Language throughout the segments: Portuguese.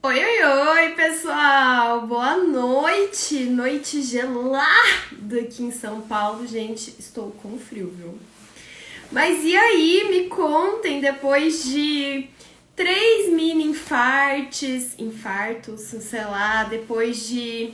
Oi, oi, oi, pessoal! Boa noite! Noite gelada aqui em São Paulo. Gente, estou com frio, viu? Mas e aí, me contem, depois de 3 mini infartos, sei lá, depois de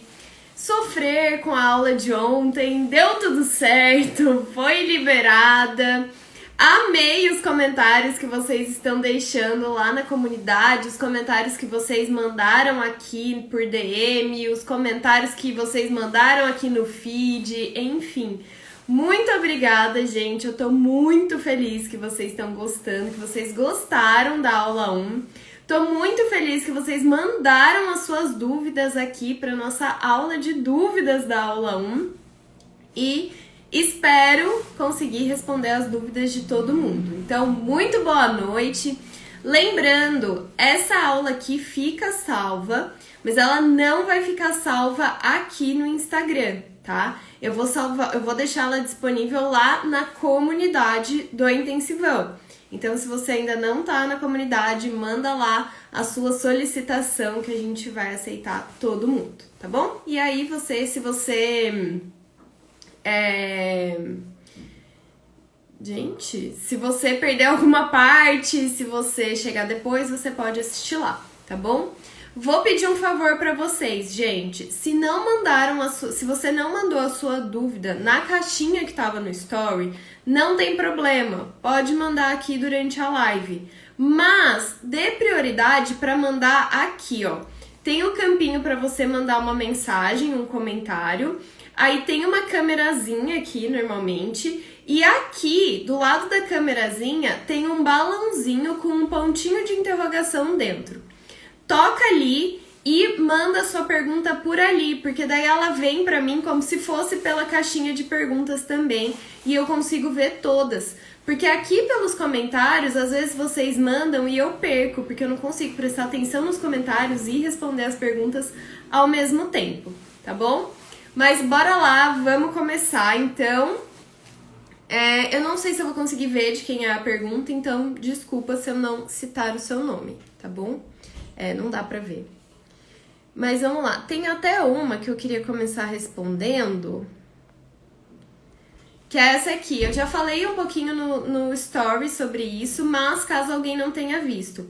sofrer com a aula de ontem, deu tudo certo, foi liberada. Amei os comentários que vocês estão deixando lá na comunidade, os comentários que vocês mandaram aqui por DM, os comentários que vocês mandaram aqui no feed, enfim. Muito obrigada, gente. Eu tô muito feliz que vocês estão gostando, que vocês gostaram da aula 1. Tô muito feliz que vocês mandaram as suas dúvidas aqui para nossa aula de dúvidas da aula 1. E espero conseguir responder as dúvidas de todo mundo. Então, muito boa noite. Lembrando, essa aula aqui fica salva, mas ela não vai ficar salva aqui no Instagram, tá? Eu vou deixar ela disponível lá na comunidade do Intensivão. Então, se você ainda não tá na comunidade, manda lá a sua solicitação que a gente vai aceitar todo mundo, tá bom? E aí, se você Gente, se você perder alguma parte, se você chegar depois, você pode assistir lá, tá bom? Vou pedir um favor pra vocês, gente. Se você não mandou a sua dúvida na caixinha que tava no story, não tem problema. Pode mandar aqui durante a live. Mas dê prioridade pra mandar aqui, ó. Tem o campinho pra você mandar uma mensagem, um comentário. Aí tem uma câmerazinha aqui, normalmente, e aqui, do lado da câmerazinha, tem um balãozinho com um pontinho de interrogação dentro. Toca ali e manda sua pergunta por ali, porque daí ela vem pra mim como se fosse pela caixinha de perguntas também, e eu consigo ver todas. Porque aqui pelos comentários, às vezes vocês mandam e eu perco, porque eu não consigo prestar atenção nos comentários e responder as perguntas ao mesmo tempo, tá bom? Mas bora lá, vamos começar então. Eu não sei se eu vou conseguir ver de quem é a pergunta, então desculpa se eu não citar o seu nome, tá bom? Não dá pra ver. Mas vamos lá, tem até uma que eu queria começar respondendo, que é essa aqui. Eu já falei um pouquinho no story sobre isso, mas caso alguém não tenha visto.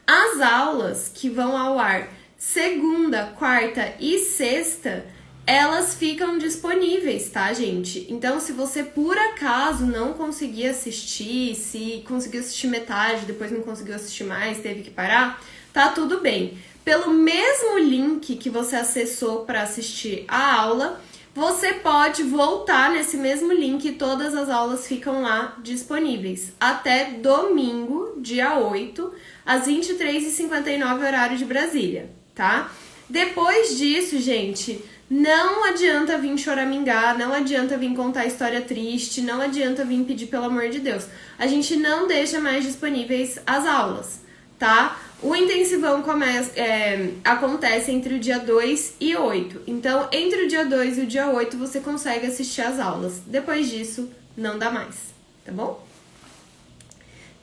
As aulas que vão ao ar segunda, quarta e sexta, elas ficam disponíveis, tá, gente? Então, se você por acaso não conseguir assistir, se conseguiu assistir metade, depois não conseguiu assistir mais, teve que parar, tá tudo bem. Pelo mesmo link que você acessou para assistir a aula, você pode voltar nesse mesmo link e todas as aulas ficam lá disponíveis. Até domingo, dia 8, às 23h59, horário de Brasília, tá? Depois disso, gente, não adianta vir choramingar, não adianta vir contar história triste, não adianta vir pedir pelo amor de Deus. A gente não deixa mais disponíveis as aulas, tá? O intensivão acontece entre o dia 2 e 8. Então, entre o dia 2 e o dia 8, você consegue assistir as aulas. Depois disso, não dá mais, tá bom?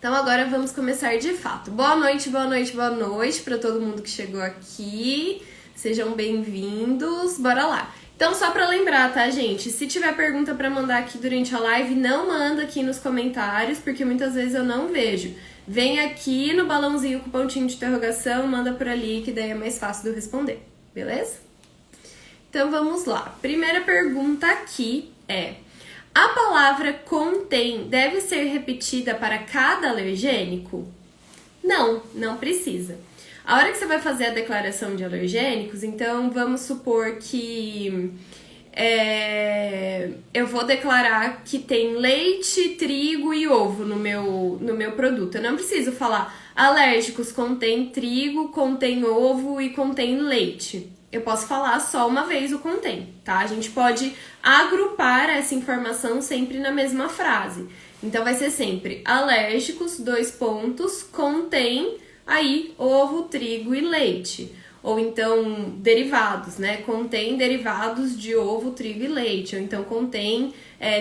Então, agora vamos começar de fato. Boa noite, boa noite, boa noite para todo mundo que chegou aqui. Sejam bem-vindos, bora lá. Então, só pra lembrar, tá, gente? Se tiver pergunta pra mandar aqui durante a live, não manda aqui nos comentários, porque muitas vezes eu não vejo. Vem aqui no balãozinho com pontinho de interrogação, manda por ali, que daí é mais fácil de eu responder, beleza? Então, vamos lá. Primeira pergunta aqui é: a palavra contém deve ser repetida para cada alergênico? Não, não precisa. A hora que você vai fazer a declaração de alergênicos, então vamos supor que eu vou declarar que tem leite, trigo e ovo no meu produto. Eu não preciso falar alérgicos contém trigo, contém ovo e contém leite. Eu posso falar só uma vez o contém, tá? A gente pode agrupar essa informação sempre na mesma frase. Então vai ser sempre alérgicos, contém aí ovo, trigo e leite. Ou então derivados, né? Contém derivados de ovo, trigo e leite. Ou então contém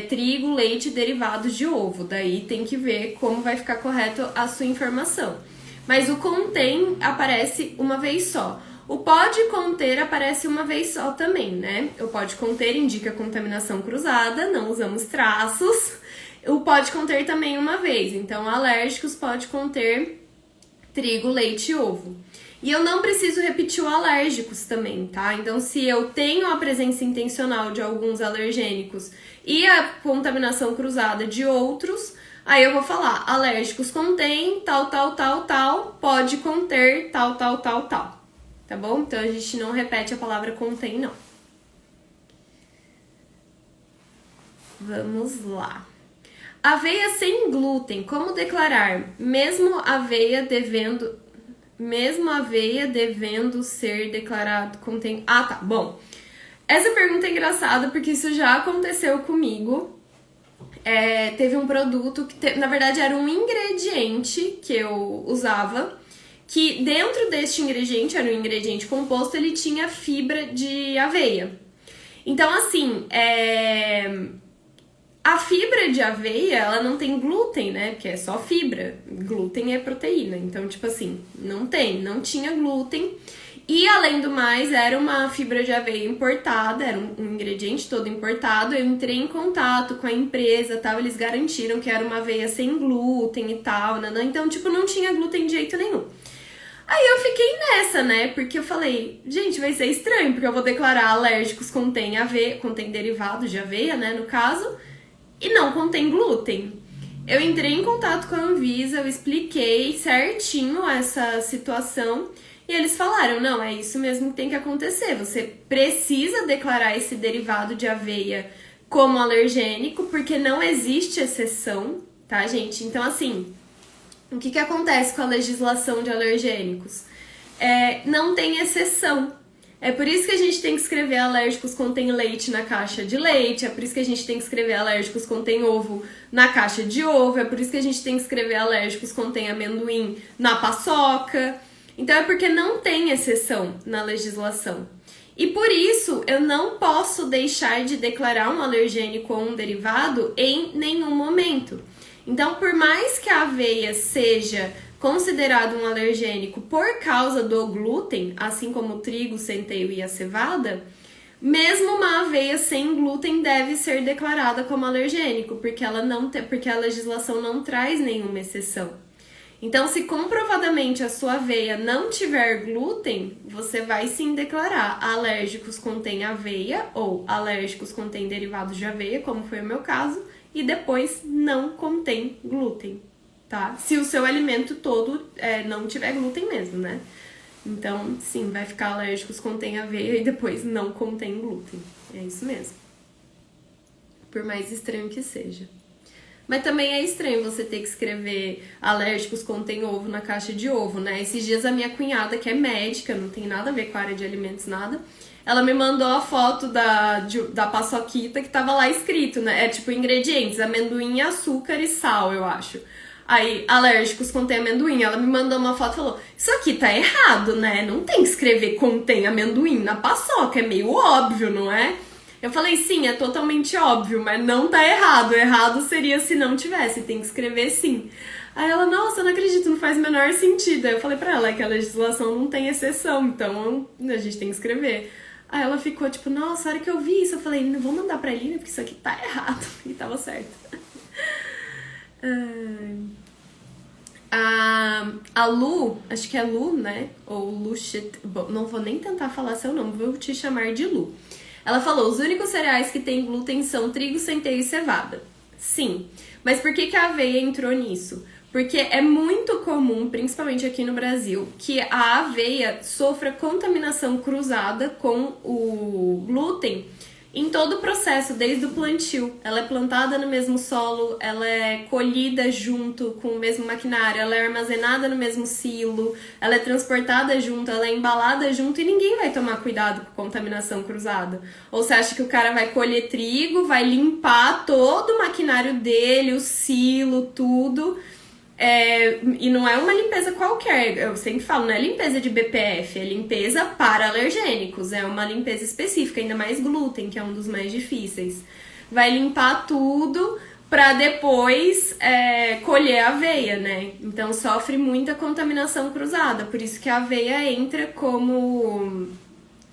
trigo, leite e derivados de ovo. Daí tem que ver como vai ficar correto a sua informação. Mas o contém aparece uma vez só. O pode conter aparece uma vez só também, né? O pode conter indica contaminação cruzada, não usamos traços. O pode conter também uma vez, então alérgicos pode conter trigo, leite e ovo. E eu não preciso repetir o alérgicos também, tá? Então, se eu tenho a presença intencional de alguns alergênicos e a contaminação cruzada de outros, aí eu vou falar, alérgicos contém tal, pode conter tal. Tá bom? Então, a gente não repete a palavra contém, não. Vamos lá. Aveia sem glúten, como declarar? Mesmo aveia devendo ser declarado contém... Ah, tá, bom. Essa pergunta é engraçada porque isso já aconteceu comigo. Teve um produto que, na verdade, era um ingrediente que eu usava, que dentro deste ingrediente, era um ingrediente composto, ele tinha fibra de aveia. Então, assim, a fibra de aveia, ela não tem glúten, né? Porque é só fibra. Glúten é proteína. Então, tipo assim, não tinha glúten. E, além do mais, era uma fibra de aveia importada, era um ingrediente todo importado. Eu entrei em contato com a empresa, tal, eles garantiram que era uma aveia sem glúten e tal, né? Então, tipo, não tinha glúten de jeito nenhum. Aí eu fiquei nessa, né? Porque eu falei, gente, vai ser estranho, porque eu vou declarar alérgicos contém derivados de aveia, né, no caso, e não contém glúten. Eu entrei em contato com a Anvisa, eu expliquei certinho essa situação e eles falaram, não, é isso mesmo que tem que acontecer, você precisa declarar esse derivado de aveia como alergênico, porque não existe exceção, tá, gente? Então, assim, o que acontece com a legislação de alergênicos? Não tem exceção. É por isso que a gente tem que escrever alérgicos contém leite na caixa de leite, é por isso que a gente tem que escrever alérgicos contém ovo na caixa de ovo, é por isso que a gente tem que escrever alérgicos contém amendoim na paçoca. Então é porque não tem exceção na legislação. E por isso eu não posso deixar de declarar um alergênico ou um derivado em nenhum momento. Então, por mais que a aveia seja considerado um alergênico por causa do glúten, assim como o trigo, o centeio e a cevada, mesmo uma aveia sem glúten deve ser declarada como alergênico, porque porque a legislação não traz nenhuma exceção. Então, se comprovadamente a sua aveia não tiver glúten, você vai sim declarar alérgicos contém aveia ou alérgicos contém derivados de aveia, como foi o meu caso, e depois não contém glúten. Tá? Se o seu alimento todo não tiver glúten mesmo, né? Então, sim, vai ficar alérgicos contém aveia e depois não contém glúten. É isso mesmo. Por mais estranho que seja. Mas também é estranho você ter que escrever alérgicos contém ovo na caixa de ovo, né? Esses dias a minha cunhada, que é médica, não tem nada a ver com a área de alimentos, nada, ela me mandou a foto da paçoquita que tava lá escrito, né? É tipo ingredientes, amendoim, açúcar e sal, eu acho. Aí, alérgicos contém amendoim. Ela me mandou uma foto e falou, isso aqui tá errado, né? Não tem que escrever contém amendoim na paçoca, é meio óbvio, não é? Eu falei, sim, é totalmente óbvio, mas não tá errado. Errado seria se não tivesse, tem que escrever sim. Aí ela, nossa, não acredito, não faz o menor sentido. Aí eu falei pra ela que a legislação não tem exceção, então a gente tem que escrever. Aí ela ficou tipo, nossa, a hora que eu vi isso, eu falei, não vou mandar pra Lina, porque isso aqui tá errado. E tava certo. A Lu, acho que é Lu, né? Ou Lu, não vou nem tentar falar seu nome, vou te chamar de Lu. Ela falou, os únicos cereais que têm glúten são trigo, centeio e cevada. Sim, mas por que a aveia entrou nisso? Porque é muito comum, principalmente aqui no Brasil, que a aveia sofra contaminação cruzada com o glúten em todo o processo, desde o plantio. Ela é plantada no mesmo solo, ela é colhida junto com o mesmo maquinário, ela é armazenada no mesmo silo, ela é transportada junto, ela é embalada junto e ninguém vai tomar cuidado com contaminação cruzada. Ou você acha que o cara vai colher trigo, vai limpar todo o maquinário dele, o silo, tudo... e não é uma limpeza qualquer, eu sempre falo, não é limpeza de BPF, é limpeza para alergênicos, é uma limpeza específica, ainda mais glúten, que é um dos mais difíceis. Vai limpar tudo para depois colher a aveia, né? Então sofre muita contaminação cruzada, por isso que a aveia entra como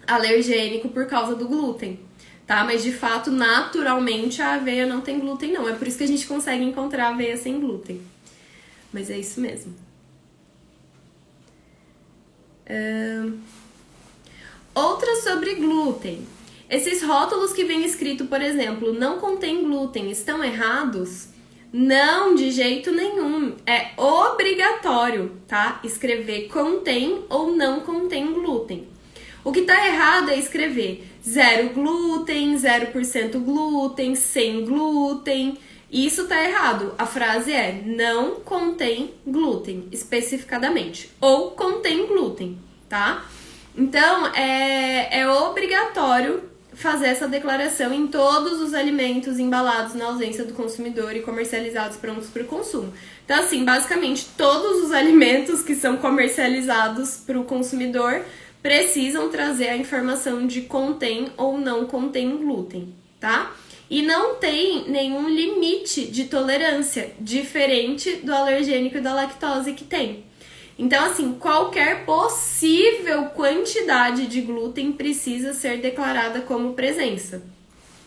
alergênico por causa do glúten, tá? Mas de fato, naturalmente, a aveia não tem glúten, não. É por isso que a gente consegue encontrar aveia sem glúten. Mas é isso mesmo. Outra sobre glúten. Esses rótulos que vem escrito, por exemplo, não contém glúten, estão errados? Não, de jeito nenhum. É obrigatório, tá? Escrever contém ou não contém glúten. O que tá errado é escrever 0 glúten, 0% glúten, sem glúten. Isso tá errado. A frase é não contém glúten, especificadamente. Ou contém glúten, tá? Então, é obrigatório fazer essa declaração em todos os alimentos embalados na ausência do consumidor e comercializados prontos para o consumo. Então, assim, basicamente, todos os alimentos que são comercializados para o consumidor precisam trazer a informação de contém ou não contém glúten, tá? E não tem nenhum limite de tolerância, diferente do alergênico e da lactose que tem. Então, assim, qualquer possível quantidade de glúten precisa ser declarada como presença.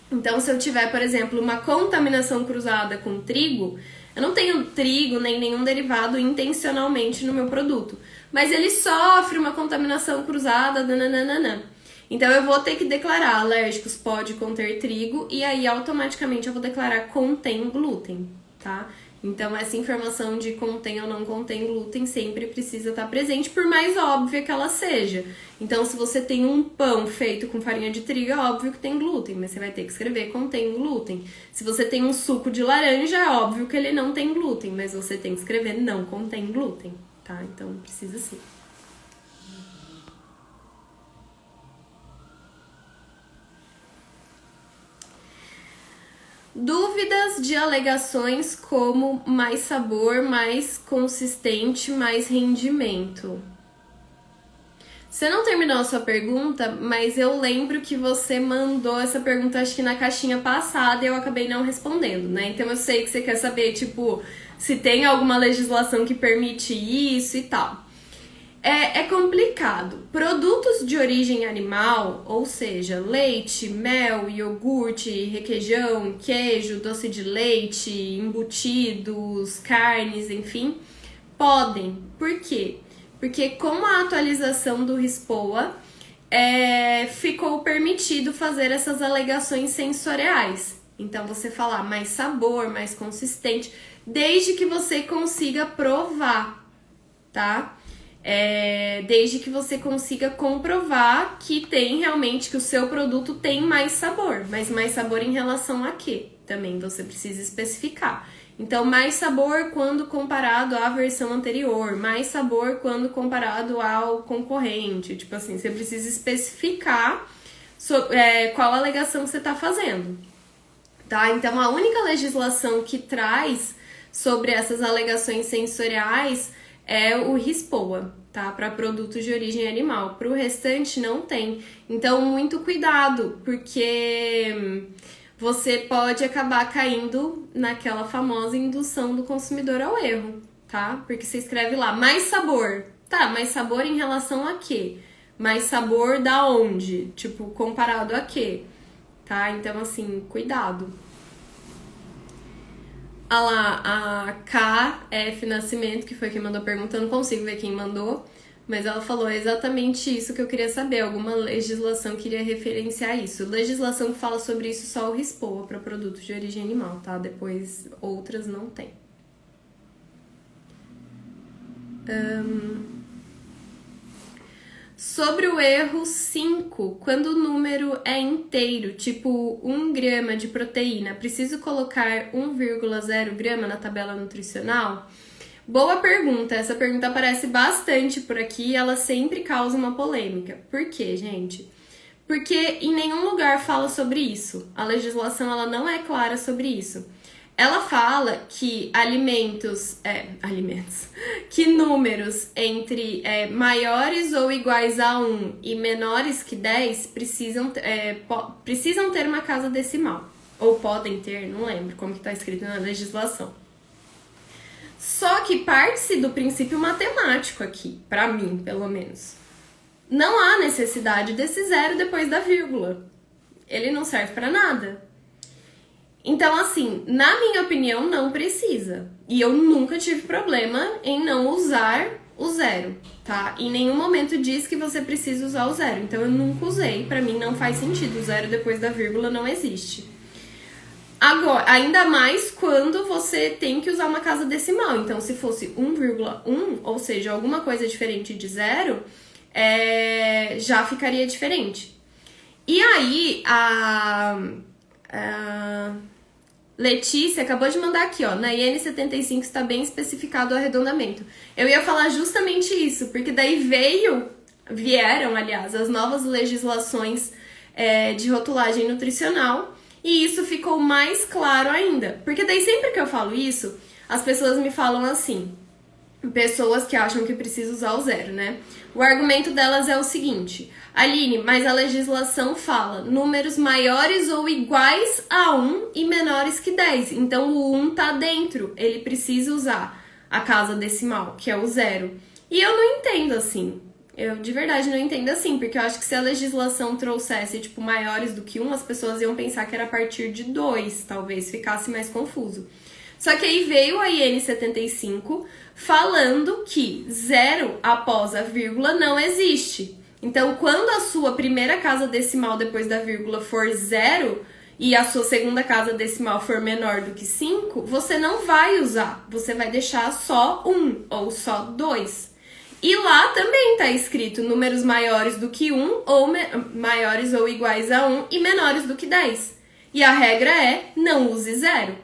Então, se eu tiver, por exemplo, uma contaminação cruzada com trigo, eu não tenho trigo nem nenhum derivado intencionalmente no meu produto, mas ele sofre uma contaminação cruzada, nananana. Então, eu vou ter que declarar alérgicos pode conter trigo e aí automaticamente eu vou declarar contém glúten, tá? Então, essa informação de contém ou não contém glúten sempre precisa estar presente, por mais óbvia que ela seja. Então, se você tem um pão feito com farinha de trigo, é óbvio que tem glúten, mas você vai ter que escrever contém glúten. Se você tem um suco de laranja, é óbvio que ele não tem glúten, mas você tem que escrever não contém glúten, tá? Então, precisa sim. Dúvidas de alegações como mais sabor, mais consistente, mais rendimento. Você não terminou a sua pergunta, mas eu lembro que você mandou essa pergunta acho que na caixinha passada e eu acabei não respondendo, né? Então eu sei que você quer saber, tipo, se tem alguma legislação que permite isso e tal. É complicado. Produtos de origem animal, ou seja, leite, mel, iogurte, requeijão, queijo, doce de leite, embutidos, carnes, enfim, podem. Por quê? Porque com a atualização do RISPOA, ficou permitido fazer essas alegações sensoriais. Então, você falar mais sabor, mais consistente, desde que você consiga provar, tá? Desde que você consiga comprovar que tem realmente, que o seu produto tem mais sabor. Mas mais sabor em relação a quê? Também você precisa especificar. Então, mais sabor quando comparado à versão anterior, mais sabor quando comparado ao concorrente. Tipo assim, você precisa especificar qual alegação você está fazendo, tá? Então, a única legislação que traz sobre essas alegações sensoriais é o RISPOA, tá? Para produtos de origem animal. Para o restante não tem. Então, muito cuidado, porque você pode acabar caindo naquela famosa indução do consumidor ao erro, tá? Porque você escreve lá, mais sabor. Tá, mais sabor em relação a quê? Mais sabor da onde? Tipo, comparado a quê? Tá? Então, assim, cuidado. Ah lá, a KF Nascimento, que foi quem mandou a pergunta, eu não consigo ver quem mandou, mas ela falou exatamente isso que eu queria saber, alguma legislação que iria referenciar isso. Legislação que fala sobre isso só o RISPOA para produtos de origem animal, tá? Depois outras não tem. Sobre o erro 5, quando o número é inteiro, tipo 1 grama de proteína, preciso colocar 1,0 grama na tabela nutricional? Boa pergunta, essa pergunta aparece bastante por aqui e ela sempre causa uma polêmica. Por quê, gente? Porque em nenhum lugar fala sobre isso. A legislação ela não é clara sobre isso. Ela fala que que números entre maiores ou iguais a 1 e menores que 10 precisam ter uma casa decimal. ou podem ter, não lembro como que tá escrito na legislação. Só que parte-se do princípio matemático aqui, pra mim, pelo menos. Não há necessidade desse zero depois da vírgula. Ele não serve pra nada. Então, assim, na minha opinião, não precisa. E eu nunca tive problema em não usar o zero, tá? Em nenhum momento diz que você precisa usar o zero. Então, eu nunca usei. Pra mim, não faz sentido. O zero depois da vírgula não existe. Agora, ainda mais quando você tem que usar uma casa decimal. Então, se fosse 1,1, ou seja, alguma coisa diferente de zero, já ficaria diferente. E aí, a Letícia acabou de mandar aqui, ó, na IN 75 está bem especificado o arredondamento. Eu ia falar justamente isso, porque daí vieram, aliás, as novas legislações de rotulagem nutricional, e isso ficou mais claro ainda. Porque daí sempre que eu falo isso, as pessoas me falam assim, pessoas que acham que precisa usar o zero, né? O argumento delas é o seguinte: Aline, mas a legislação fala números maiores ou iguais a 1 e menores que 10. Então o 1 tá dentro, ele precisa usar a casa decimal, que é o zero. E eu não entendo assim. Eu de verdade não entendo assim, porque eu acho que se a legislação trouxesse, tipo, maiores do que 1, as pessoas iam pensar que era a partir de 2, talvez ficasse mais confuso. Só que aí veio a IN 75 falando que zero após a vírgula não existe. Então, quando a sua primeira casa decimal depois da vírgula for zero e a sua segunda casa decimal for menor do que 5, você não vai usar. Você vai deixar só 1 ou só 2. E lá também tá escrito números maiores do que 1 ou maiores ou iguais a 1 e menores do que 10. E a regra é não use zero.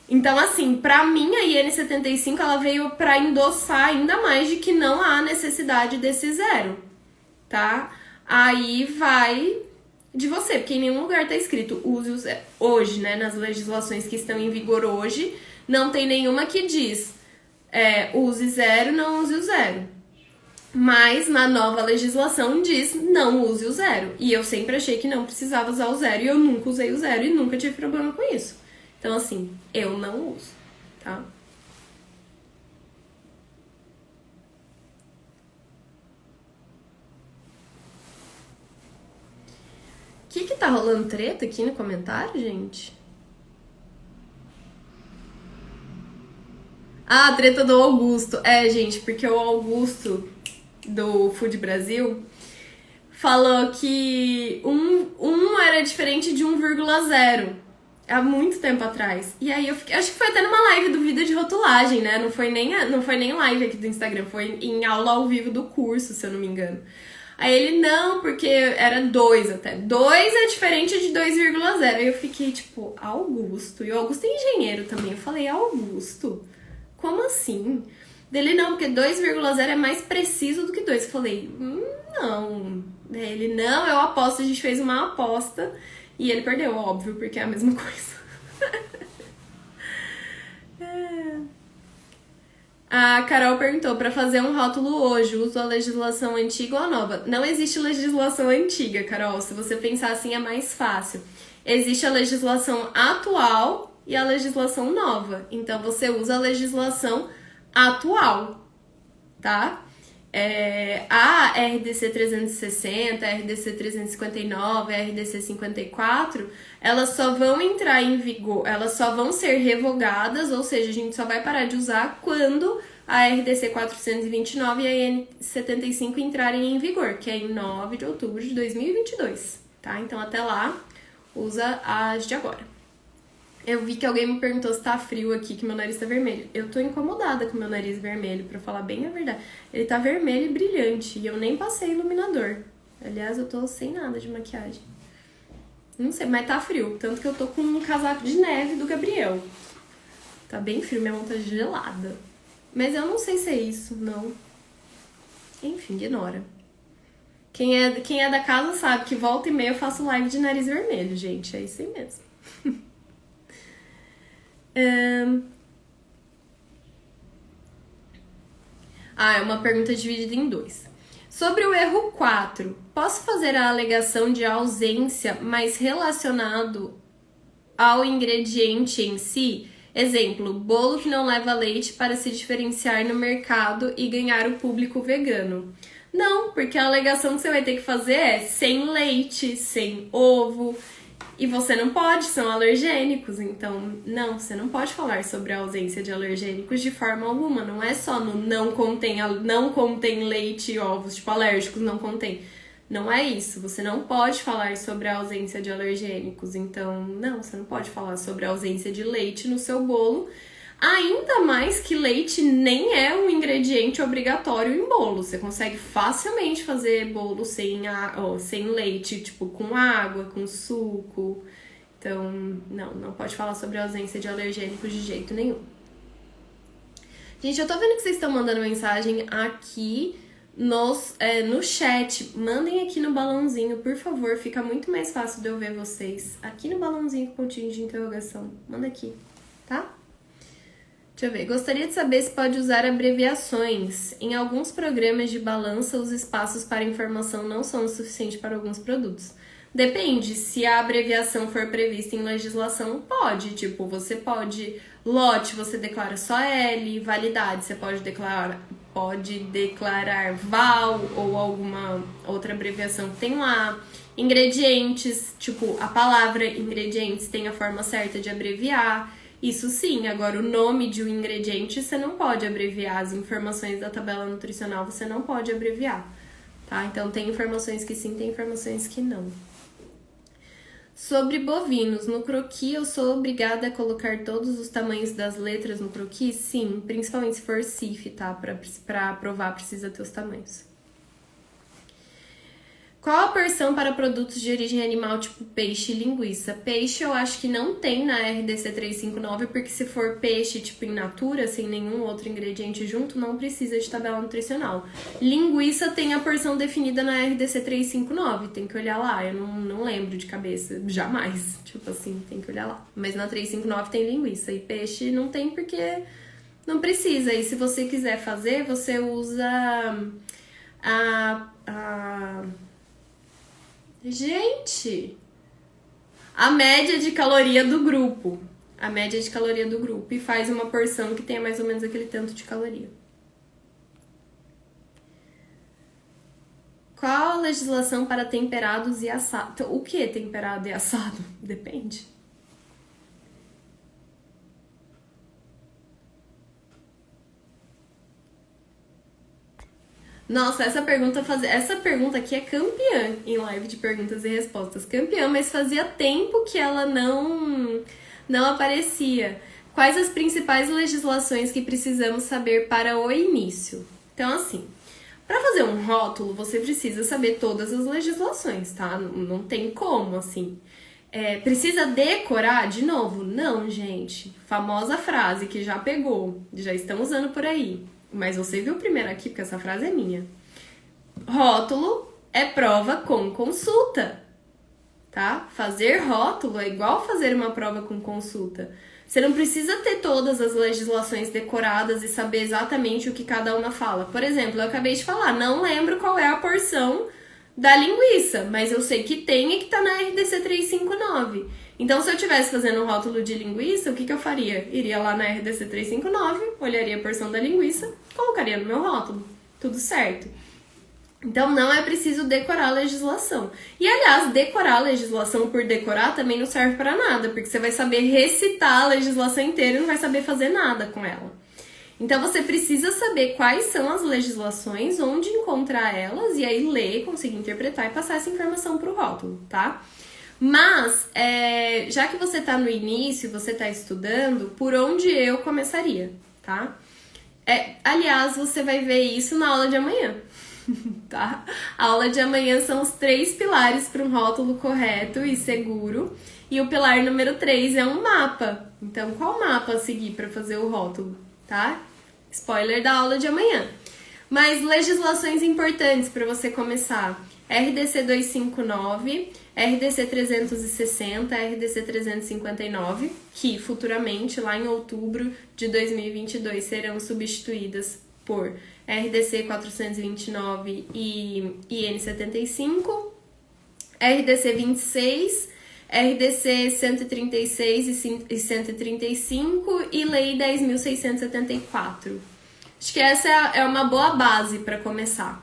Então, assim, pra mim, a IN 75, ela veio pra endossar ainda mais de que não há necessidade desse zero, tá? Aí vai de você, porque em nenhum lugar tá escrito use o zero. Hoje, né, nas legislações que estão em vigor hoje, não tem nenhuma que diz use zero, não use o zero. Mas na nova legislação diz não use o zero. E eu sempre achei que não precisava usar o zero, e eu nunca usei o zero e nunca tive problema com isso. Então, assim, eu não uso, tá? O que tá rolando treta aqui no comentário, gente? Ah, treta do Augusto. Gente, porque o Augusto do Food Brasil falou que um era diferente de 1,0. Há muito tempo atrás. E aí eu fiquei, acho que foi até numa live do Vida de Rotulagem, né? Não foi nem live aqui do Instagram, foi em aula ao vivo do curso, se eu não me engano. Aí ele, não, porque era 2 até. 2 é diferente de 2,0. Aí eu fiquei tipo, Augusto. E o Augusto é engenheiro também. Eu falei, Augusto? Como assim? Dele, não, porque 2,0 é mais preciso do que 2. Eu falei, não. Ele, não, eu aposto, a gente fez uma aposta. E ele perdeu, óbvio, porque é a mesma coisa. A Carol perguntou, para fazer um rótulo hoje, uso a legislação antiga ou a nova? Não existe legislação antiga, Carol. Se você pensar assim, é mais fácil. Existe a legislação atual e a legislação nova. Então, você usa a legislação atual, tá? A RDC 360, a RDC 359, a RDC 54, elas só vão entrar em vigor, elas só vão ser revogadas, ou seja, a gente só vai parar de usar quando a RDC 429 e a IN 75 entrarem em vigor, que é em 9 de outubro de 2022, tá? Então, até lá, usa as de agora. Eu vi que alguém me perguntou se tá frio aqui, que meu nariz tá vermelho. Eu tô incomodada com meu nariz vermelho, pra falar bem a verdade. Ele tá vermelho e brilhante, e eu nem passei iluminador. Aliás, eu tô sem nada de maquiagem. Não sei, mas tá frio. Tanto que eu tô com um casaco de neve do Gabriel. Tá bem frio, minha mão tá gelada. Mas eu não sei se é isso, não. Enfim, ignora. Quem é da casa sabe que volta e meia eu faço live de nariz vermelho, gente. É isso aí mesmo. É uma pergunta dividida em 2. Sobre o erro 4, posso fazer a alegação de ausência, mas relacionado ao ingrediente em si. Exemplo, bolo que não leva leite para se diferenciar no mercado e ganhar o público vegano. Não, porque a alegação que você vai ter que fazer é sem leite, sem ovo, e você não pode, são alergênicos. Então, não, você não pode falar sobre a ausência de alergênicos de forma alguma. Não é só no não contém leite e ovos, tipo, alérgicos não contém. Não é isso, você não pode falar sobre a ausência de alergênicos, então, não, você não pode falar sobre a ausência de leite no seu bolo, ainda mais que leite nem é um ingrediente obrigatório em bolo, você consegue facilmente fazer bolo sem leite, tipo, com água, com suco, então, não pode falar sobre a ausência de alergênicos de jeito nenhum. Gente, eu tô vendo que vocês estão mandando mensagem aqui no chat. Mandem aqui no balãozinho, por favor. Fica muito mais fácil de eu ver vocês. Aqui no balãozinho com pontinho de interrogação. Manda aqui, tá? Deixa eu ver. Gostaria de saber se pode usar abreviações. Em alguns programas de balança, os espaços para informação não são o suficiente para alguns produtos. Depende. Se a abreviação for prevista em legislação, pode. Tipo, você pode... Lote, você declara só L. Validade, você pode declarar VAL ou alguma outra abreviação que tem lá. Ingredientes, tipo, a palavra ingredientes tem a forma certa de abreviar. Isso sim, agora o nome de um ingrediente você não pode abreviar. As informações da tabela nutricional você não pode abreviar, tá? Então tem informações que sim, tem informações que não. Sobre bovinos, no croquis eu sou obrigada a colocar todos os tamanhos das letras no croquis? Sim, principalmente se for CIF, tá? Pra aprovar precisa ter os tamanhos. Qual a porção para produtos de origem animal, tipo peixe e linguiça? Peixe eu acho que não tem na RDC 359, porque se for peixe tipo in natura, sem nenhum outro ingrediente junto, não precisa de tabela nutricional. Linguiça tem a porção definida na RDC 359, tem que olhar lá, eu não lembro de cabeça, jamais, tipo assim, tem que olhar lá. Mas na 359 tem linguiça, e peixe não tem porque não precisa, e se você quiser fazer, você usa Gente, a média de caloria do grupo. A média de caloria do grupo. E faz uma porção que tenha mais ou menos aquele tanto de caloria. Qual a legislação para temperados e assado? O que é temperado e assado? Depende. Nossa, essa pergunta aqui é campeã em live de perguntas e respostas. Campeã, mas fazia tempo que ela não aparecia. Quais as principais legislações que precisamos saber para o início? Então, assim, para fazer um rótulo, você precisa saber todas as legislações, tá? Não tem como, assim. Precisa decorar de novo? Não, gente. Famosa frase que já pegou, já estão usando por aí. Mas você viu primeiro aqui, porque essa frase é minha. Rótulo é prova com consulta, tá? Fazer rótulo é igual fazer uma prova com consulta. Você não precisa ter todas as legislações decoradas e saber exatamente o que cada uma fala. Por exemplo, eu acabei de falar, não lembro qual é a porção da linguiça, mas eu sei que tem e que tá na RDC 359. Então, se eu estivesse fazendo um rótulo de linguiça, o que eu faria? Iria lá na RDC 359, olharia a porção da linguiça, colocaria no meu rótulo. Tudo certo. Então, não é preciso decorar a legislação. E, aliás, decorar a legislação por decorar também não serve para nada, porque você vai saber recitar a legislação inteira e não vai saber fazer nada com ela. Então, você precisa saber quais são as legislações, onde encontrar elas, e aí ler, conseguir interpretar e passar essa informação para o rótulo, tá? Mas, já que você tá no início, você tá estudando, por onde eu começaria, tá? Aliás, você vai ver isso na aula de amanhã, tá? A aula de amanhã são os 3 pilares para um rótulo correto e seguro. E o pilar número 3 é um mapa. Então, qual mapa seguir para fazer o rótulo, tá? Spoiler da aula de amanhã. Mas legislações importantes para você começar. RDC 259, RDC 360, RDC 359, que futuramente, lá em outubro de 2022, serão substituídas por RDC 429 e IN 75, RDC 26, RDC 136 e 135 e Lei 10.674. Acho que essa é uma boa base para começar,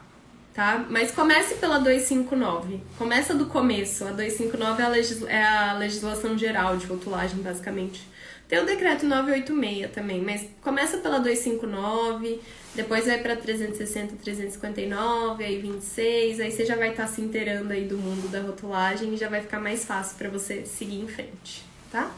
tá? Mas comece pela 259. Começa do começo. A 259 é a legislação geral de rotulagem, basicamente. Tem o decreto 986 também, mas começa pela 259, depois vai para 360, 359, aí 26, aí você já vai estar se inteirando aí do mundo da rotulagem e já vai ficar mais fácil para você seguir em frente, tá?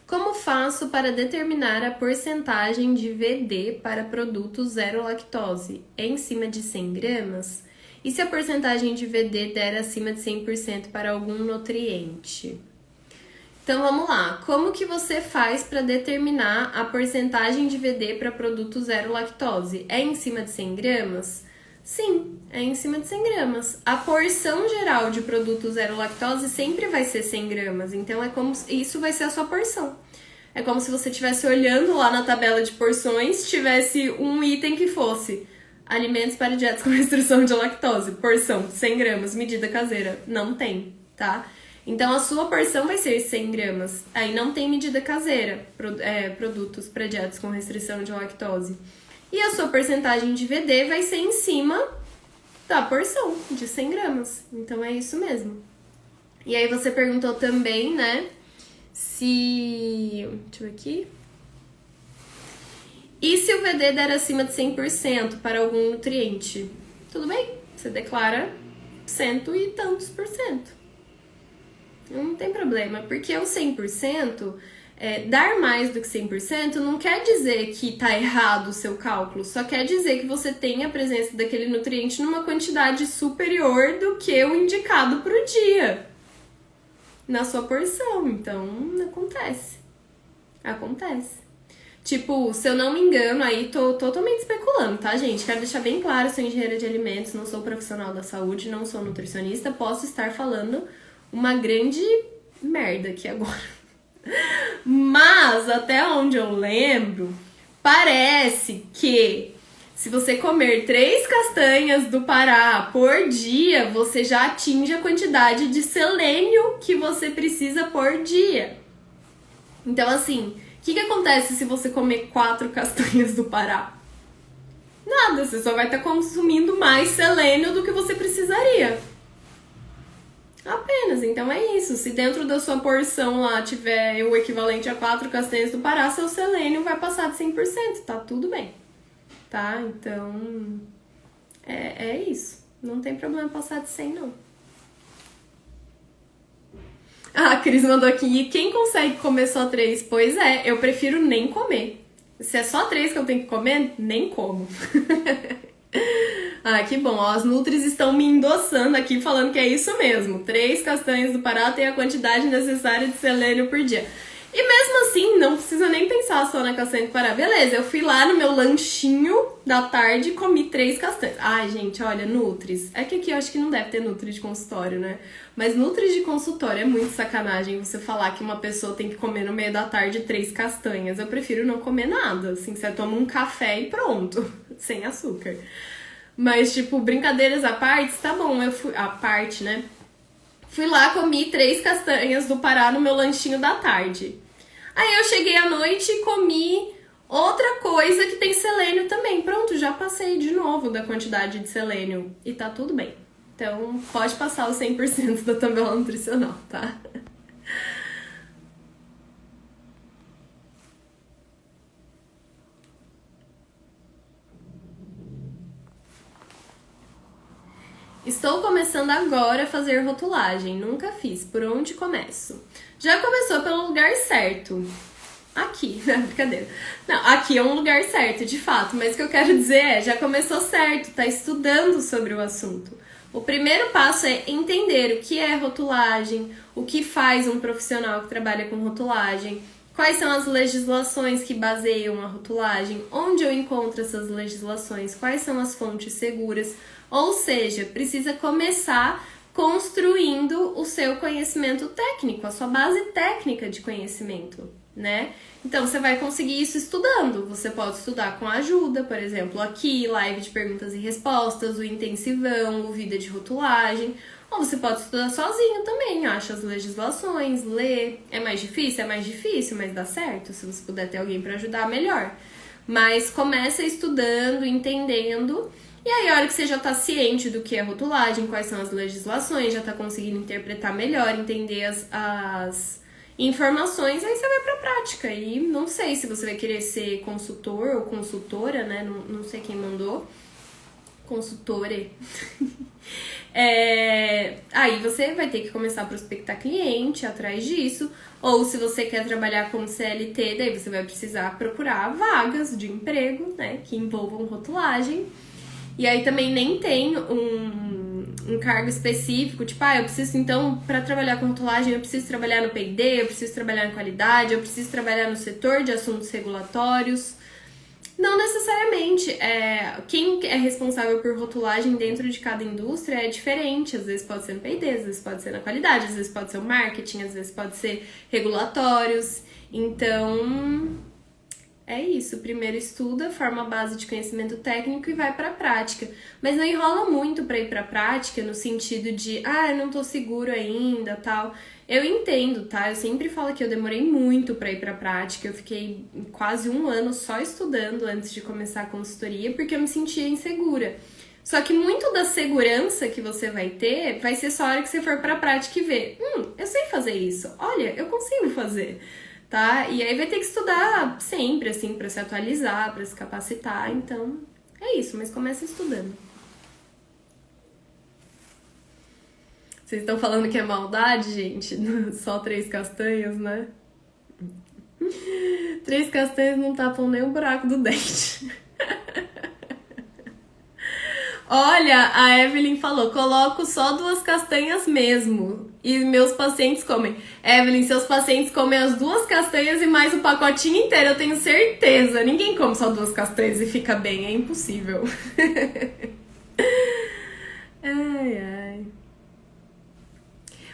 Como faço para determinar a porcentagem de VD para produtos zero lactose? É em cima de 100 gramas? E se a porcentagem de VD der acima de 100% para algum nutriente? Então vamos lá, como que você faz para determinar a porcentagem de VD para produto zero lactose? É em cima de 100 gramas? Sim, é em cima de 100 gramas. A porção geral de produto zero lactose sempre vai ser 100 gramas, então isso vai ser a sua porção. É como se você estivesse olhando lá na tabela de porções, tivesse um item que fosse alimentos para dietas com restrição de lactose, porção 100 gramas, medida caseira. Não tem, tá? Então a sua porção vai ser 100 gramas. Aí não tem medida caseira, produtos para dietas com restrição de lactose. E a sua porcentagem de VD vai ser em cima da porção de 100 gramas. Então é isso mesmo. E aí você perguntou também, né, se... Deixa eu ver aqui. E se o VD der acima de 100% para algum nutriente? Tudo bem, você declara 100 e tantos por cento. Não tem problema, porque o 100%, dar mais do que 100% não quer dizer que tá errado o seu cálculo, só quer dizer que você tem a presença daquele nutriente numa quantidade superior do que o indicado pro dia na sua porção. Então, acontece. Tipo, se eu não me engano, aí tô totalmente especulando, tá, gente? Quero deixar bem claro, sou engenheira de alimentos, não sou profissional da saúde, não sou nutricionista, posso estar falando uma grande merda aqui agora. Mas, até onde eu lembro, parece que se você comer 3 castanhas do Pará por dia, você já atinge a quantidade de selênio que você precisa por dia. Então, assim, o que acontece se você comer 4 castanhas do Pará? Nada, você só vai estar consumindo mais selênio do que você precisaria. Apenas, então é isso. Se dentro da sua porção lá tiver o equivalente a 4 castanhas do Pará, seu selênio vai passar de 100%, tá tudo bem. Tá? Então, é isso. Não tem problema passar de 100, não. Ah, a Cris mandou aqui, e quem consegue comer só 3? Pois é, eu prefiro nem comer. Se é só 3 que eu tenho que comer, nem como. Ah, que bom. Ó, as Nutris estão me endossando aqui, falando que é isso mesmo. 3 castanhas do Pará tem a quantidade necessária de selênio por dia. E mesmo assim, não precisa nem pensar só na castanha do Pará. Beleza, eu fui lá no meu lanchinho da tarde e comi 3 castanhas. Ai, gente, olha, Nutris. É que aqui eu acho que não deve ter Nutris de consultório, né? Mas Nutris de consultório é muito sacanagem você falar que uma pessoa tem que comer no meio da tarde 3 castanhas. Eu prefiro não comer nada. Assim, você toma um café e pronto. Sem açúcar. Mas, tipo, brincadeiras à parte, tá bom. Eu fui... À parte, né? Fui lá, comi 3 castanhas do Pará no meu lanchinho da tarde. Aí eu cheguei à noite e comi outra coisa que tem selênio também. Pronto, já passei de novo da quantidade de selênio e tá tudo bem. Então, pode passar os 100% da tabela nutricional, tá? Estou começando agora a fazer rotulagem. Nunca fiz. Por onde começo? Já começou pelo lugar certo. Aqui, brincadeira. Não, aqui é um lugar certo, de fato. Mas o que eu quero dizer é, já começou certo, tá estudando sobre o assunto. O primeiro passo é entender o que é rotulagem, o que faz um profissional que trabalha com rotulagem, quais são as legislações que baseiam a rotulagem, onde eu encontro essas legislações, quais são as fontes seguras. Ou seja, precisa começar construindo o seu conhecimento técnico, a sua base técnica de conhecimento, né? Então, você vai conseguir isso estudando. Você pode estudar com ajuda, por exemplo, aqui, live de perguntas e respostas, o intensivão, o vida de rotulagem. Ou você pode estudar sozinho também, acha as legislações, lê. É mais difícil? É mais difícil, mas dá certo. Se você puder ter alguém para ajudar, melhor. Mas começa estudando, entendendo. E aí, a hora que você já tá ciente do que é rotulagem, quais são as legislações, já tá conseguindo interpretar melhor, entender as informações, aí você vai pra prática. E não sei se você vai querer ser consultor ou consultora, né? Não sei quem mandou. Consultore. Aí você vai ter que começar a prospectar cliente atrás disso. Ou se você quer trabalhar como CLT, daí você vai precisar procurar vagas de emprego, né? Que envolvam rotulagem. E aí também nem tem um cargo específico, tipo, eu preciso, então, para trabalhar com rotulagem, eu preciso trabalhar no P&D, eu preciso trabalhar em qualidade, eu preciso trabalhar no setor de assuntos regulatórios. Não necessariamente. Quem é responsável por rotulagem dentro de cada indústria é diferente. Às vezes pode ser no P&D, às vezes pode ser na qualidade, às vezes pode ser o marketing, às vezes pode ser regulatórios. Então, é isso. Primeiro estuda, forma a base de conhecimento técnico e vai pra prática. Mas não enrola muito pra ir pra prática no sentido de, eu não tô seguro ainda, tal. Eu entendo, tá? Eu sempre falo que eu demorei muito pra ir pra prática. Eu fiquei quase 1 ano só estudando antes de começar a consultoria, porque eu me sentia insegura. Só que muito da segurança que você vai ter vai ser só a hora que você for pra prática e ver. Eu sei fazer isso. Olha, eu consigo fazer. Tá? E aí vai ter que estudar sempre, assim, pra se atualizar, pra se capacitar. Então, é isso. Mas começa estudando. Vocês estão falando que é maldade, gente? Só 3 castanhas, né? 3 castanhas não tapam nem o buraco do dente. Olha, a Evelyn falou, coloco só 2 castanhas mesmo. E meus pacientes comem. Evelyn, seus pacientes comem as 2 castanhas e mais o pacotinho inteiro, eu tenho certeza. Ninguém come só 2 castanhas e fica bem, é impossível. Ai.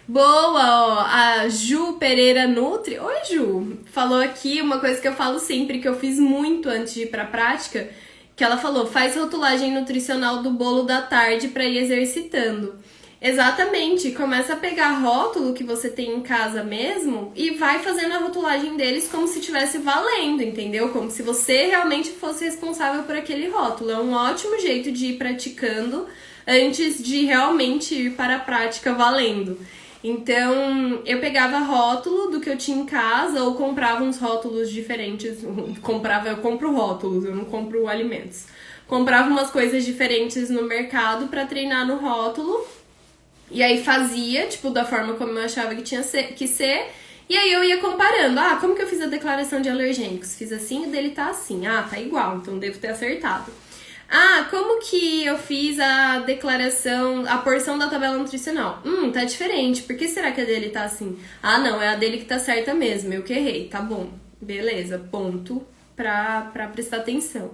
Boa, ó, a Ju Pereira Nutri. Oi, Ju. Falou aqui uma coisa que eu falo sempre, que eu fiz muito antes de ir pra prática, que ela falou, faz rotulagem nutricional do bolo da tarde pra ir exercitando. Exatamente, começa a pegar rótulo que você tem em casa mesmo e vai fazendo a rotulagem deles como se estivesse valendo, entendeu? Como se você realmente fosse responsável por aquele rótulo. É um ótimo jeito de ir praticando antes de realmente ir para a prática valendo. Então, eu pegava rótulo do que eu tinha em casa ou comprava uns rótulos diferentes. Eu compro rótulos, eu não compro alimentos. Comprava umas coisas diferentes no mercado pra treinar no rótulo. E aí fazia, tipo, da forma como eu achava que tinha que ser. E aí eu ia comparando. Como que eu fiz a declaração de alergênicos? Fiz assim, o dele tá assim. Tá igual, então devo ter acertado. Como que eu fiz a declaração, a porção da tabela nutricional? Tá diferente. Por que será que a dele tá assim? Não, é a dele que tá certa mesmo. Eu que errei. Tá bom. Beleza. Ponto pra prestar atenção.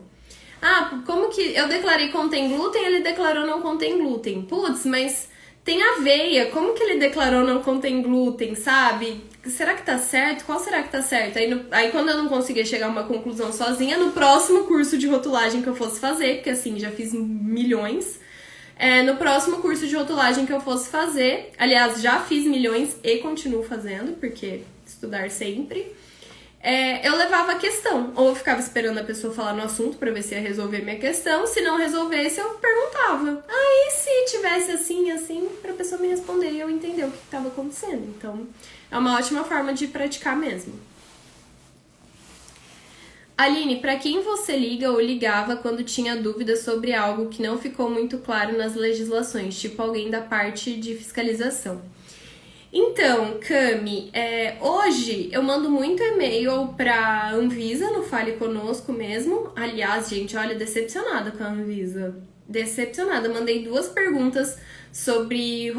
Como que eu declarei contém glúten, ele declarou não contém glúten. Putz, mas tem aveia. Como que ele declarou não contém glúten, sabe? Será que tá certo? Qual será que tá certo? Aí quando eu não conseguia chegar a uma conclusão sozinha, no próximo curso de rotulagem que eu fosse fazer, porque assim, já fiz milhões, no próximo curso de rotulagem que eu fosse fazer, aliás, já fiz milhões e continuo fazendo, porque estudar sempre, eu levava a questão, ou eu ficava esperando a pessoa falar no assunto pra ver se ia resolver minha questão, se não resolvesse, eu perguntava. E se tivesse assim, pra pessoa me responder e eu entender o que estava acontecendo. Então, é uma ótima forma de praticar mesmo. Aline, pra quem você liga ou ligava quando tinha dúvidas sobre algo que não ficou muito claro nas legislações, tipo alguém da parte de fiscalização? Então, Cami, hoje eu mando muito e-mail pra Anvisa, no Fale Conosco mesmo. Aliás, gente, olha, decepcionada com a Anvisa. decepcionada. Mandei 2 perguntas sobre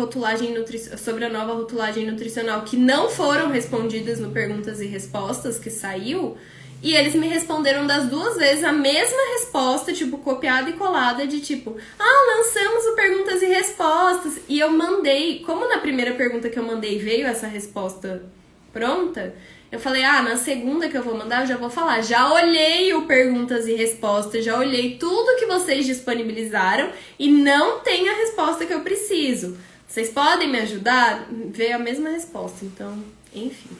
sobre a nova rotulagem nutricional que não foram respondidas no Perguntas e Respostas que saiu. E eles me responderam das 2 vezes a mesma resposta, tipo, copiada e colada, de tipo, lançamos o Perguntas e Respostas. E eu mandei, como na primeira pergunta que eu mandei veio essa resposta pronta, eu falei, na segunda que eu vou mandar eu já vou falar. Já olhei o Perguntas e Respostas, já olhei tudo que vocês disponibilizaram e não tem a resposta que eu preciso. Vocês podem me ajudar? Veio a mesma resposta, então, enfim.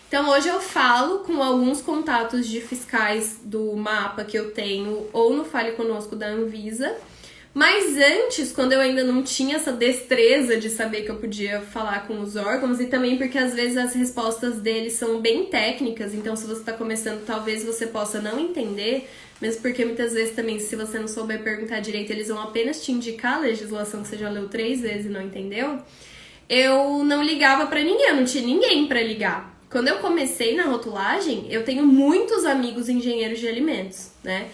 Então, hoje eu falo com alguns contatos de fiscais do mapa que eu tenho ou no Fale Conosco da Anvisa. Mas antes, quando eu ainda não tinha essa destreza de saber que eu podia falar com os órgãos, e também porque às vezes as respostas deles são bem técnicas, então se você está começando, talvez você possa não entender, mesmo porque muitas vezes também, se você não souber perguntar direito, eles vão apenas te indicar a legislação que você já leu 3 vezes e não entendeu. Eu não ligava pra ninguém, eu não tinha ninguém pra ligar. Quando eu comecei na rotulagem, eu tenho muitos amigos engenheiros de alimentos, né?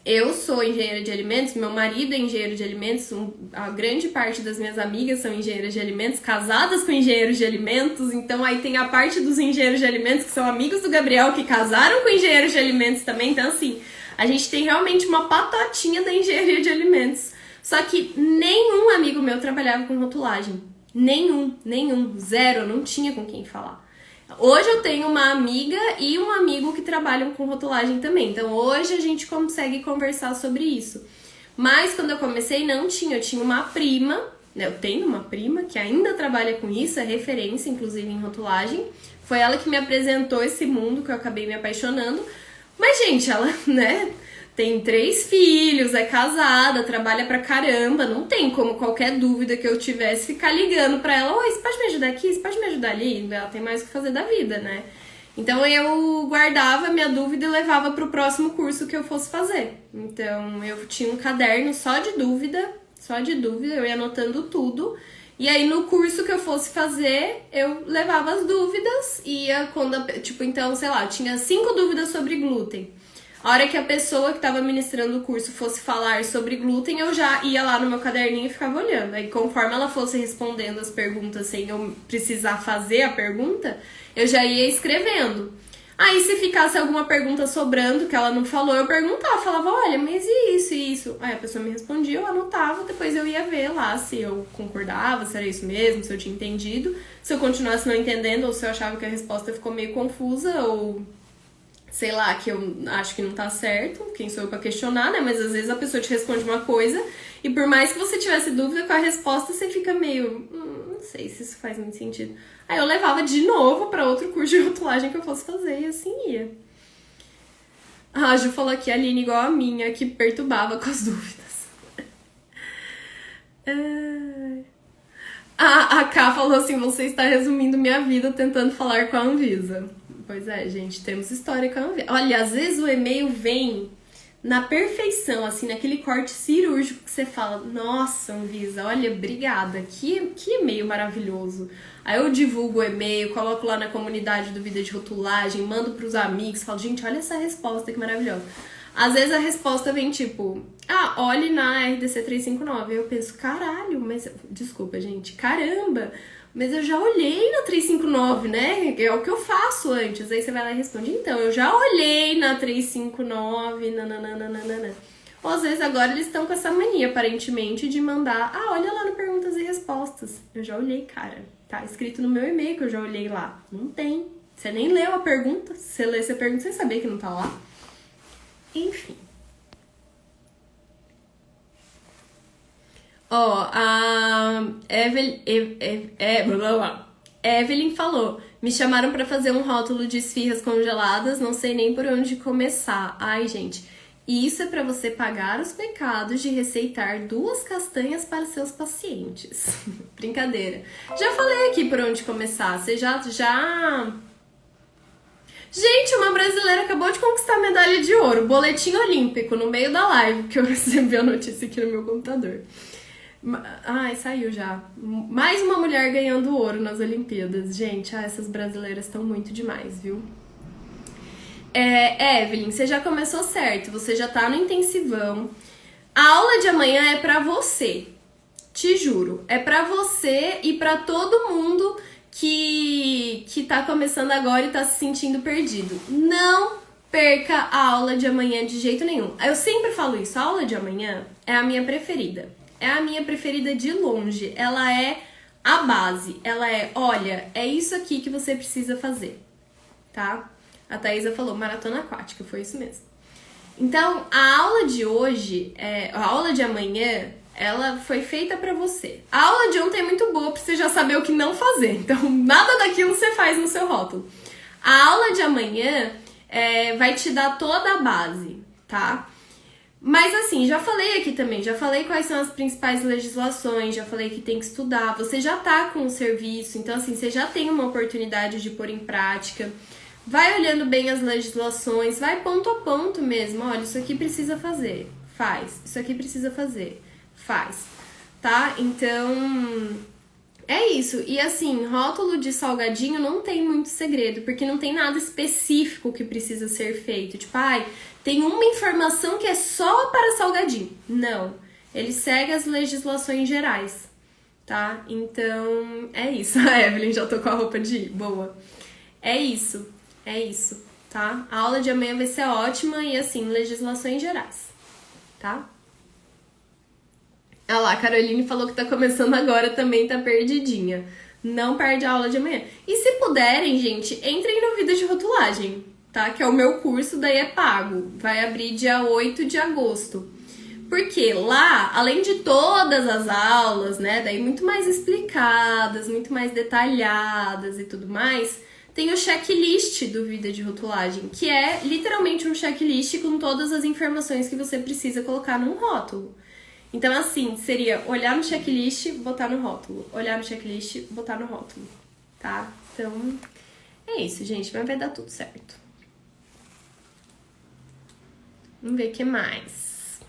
Eu sou engenheira de alimentos, meu marido é engenheiro de alimentos, a grande parte das minhas amigas são engenheiras de alimentos, casadas com engenheiros de alimentos, então aí tem a parte dos engenheiros de alimentos que são amigos do Gabriel, que casaram com engenheiros de alimentos também, então assim, a gente tem realmente uma patotinha da engenharia de alimentos. Só que nenhum amigo meu trabalhava com rotulagem. Nenhum, zero, não tinha com quem falar. Hoje eu tenho uma amiga e um amigo que trabalham com rotulagem também. Então hoje a gente consegue conversar sobre isso. Mas quando eu comecei não tinha. Eu tinha uma prima, né? Eu tenho uma prima que ainda trabalha com isso, é referência inclusive em rotulagem. Foi ela que me apresentou esse mundo que eu acabei me apaixonando. Mas gente, ela, né, tem 3 filhos, é casada, trabalha pra caramba. Não tem como qualquer dúvida que eu tivesse ficar ligando pra ela. Oi, você pode me ajudar aqui? Você pode me ajudar ali? Ela tem mais o que fazer da vida, né? Então eu guardava minha dúvida e levava pro próximo curso que eu fosse fazer. Então eu tinha um caderno só de dúvida, eu ia anotando tudo. E aí no curso que eu fosse fazer, eu levava as dúvidas, ia quando, tipo, então, sei lá, eu tinha 5 dúvidas sobre glúten. A hora que a pessoa que estava ministrando o curso fosse falar sobre glúten, eu já ia lá no meu caderninho e ficava olhando. Aí conforme ela fosse respondendo as perguntas sem eu precisar fazer a pergunta, eu já ia escrevendo. Aí se ficasse alguma pergunta sobrando que ela não falou, eu perguntava, falava, olha, mas e isso e isso? Aí a pessoa me respondia, eu anotava, depois eu ia ver lá se eu concordava, se era isso mesmo, se eu tinha entendido. Se eu continuasse não entendendo ou se eu achava que a resposta ficou meio confusa ou sei lá, que eu acho que não tá certo, quem sou eu pra questionar, né? Mas às vezes a pessoa te responde uma coisa e por mais que você tivesse dúvida com a resposta, você fica meio, não sei se isso faz muito sentido. Aí eu levava de novo pra outro curso de rotulagem que eu fosse fazer e assim ia. A Ju falou aqui, a Aline igual a minha, que perturbava com as dúvidas. A Ká falou assim, você está resumindo minha vida tentando falar com a Anvisa. Pois é, gente, temos história com a Anvisa. Olha, às vezes o e-mail vem na perfeição, assim, naquele corte cirúrgico que você fala, nossa, Anvisa, olha, obrigada, que e-mail maravilhoso. Aí eu divulgo o e-mail, coloco lá na comunidade do Vida de Rotulagem, mando pros amigos, falo, gente, olha essa resposta que maravilhosa. Às vezes a resposta vem tipo, olhe na RDC 359. Aí eu penso, caralho, mas... Desculpa, gente, caramba, mas eu já olhei na 359, né? É o que eu faço antes. Aí você vai lá e responde, então, eu já olhei na 359, nananana. Ou às vezes agora eles estão com essa mania, aparentemente, de mandar, olha lá no Perguntas e Respostas. Eu já olhei, cara. Tá escrito no meu e-mail que eu já olhei lá. Não tem. Você nem leu a pergunta. Se você lê essa pergunta, você sabia que não tá lá. Enfim. A Evelyn falou, me chamaram pra fazer um rótulo de esfirras congeladas, não sei nem por onde começar. Ai, gente, isso é pra você pagar os pecados de receitar 2 castanhas para seus pacientes. Brincadeira. Já falei aqui por onde começar. Você já... Gente, uma brasileira acabou de conquistar a medalha de ouro, boletim olímpico, no meio da live, que eu recebi a notícia aqui no meu computador. Ai, saiu já. Mais uma mulher ganhando ouro nas Olimpíadas. Gente, essas brasileiras estão muito demais, viu? Evelyn, você já começou certo, você já tá no intensivão. A aula de amanhã é pra você, te juro. É pra você e pra todo mundo que tá começando agora e tá se sentindo perdido. Não perca a aula de amanhã de jeito nenhum. Eu sempre falo isso, a aula de amanhã é a minha preferida. É a minha preferida de longe. Ela é a base. Ela é, olha, é isso aqui que você precisa fazer, tá? A Thaisa falou, maratona aquática, foi isso mesmo. Então, a aula de hoje, a aula de amanhã, ela foi feita pra você. A aula de ontem é muito boa pra você já saber o que não fazer. Então, nada daquilo você faz no seu rótulo. A aula de amanhã vai te dar toda a base, tá? Mas assim, já falei aqui também, já falei quais são as principais legislações, já falei que tem que estudar, você já tá com o serviço, então assim, você já tem uma oportunidade de pôr em prática. Vai olhando bem as legislações, vai ponto a ponto mesmo, olha, isso aqui precisa fazer, faz, isso aqui precisa fazer, faz, tá? Então, é isso. E assim, rótulo de salgadinho não tem muito segredo, porque não tem nada específico que precisa ser feito. Tipo, tem uma informação que é só para salgadinho. Não. Ele segue as legislações gerais, tá? Então, é isso. A Evelyn já tô com a roupa de ir. Boa. É isso, tá? A aula de amanhã vai ser ótima e, assim, legislações gerais, tá? Ah lá, a Caroline falou que tá começando agora, também tá perdidinha. Não perde a aula de amanhã. E se puderem, gente, entrem no Vida de Rotulagem, tá? Que é o meu curso, daí é pago. Vai abrir dia 8 de agosto. Porque lá, além de todas as aulas, né, daí muito mais explicadas, muito mais detalhadas e tudo mais, tem o checklist do Vida de Rotulagem, que é literalmente um checklist com todas as informações que você precisa colocar num rótulo. Então, assim, seria olhar no checklist, botar no rótulo. Olhar no checklist, botar no rótulo, tá? Então, é isso, gente. Mas vai dar tudo certo. Vamos ver o que mais.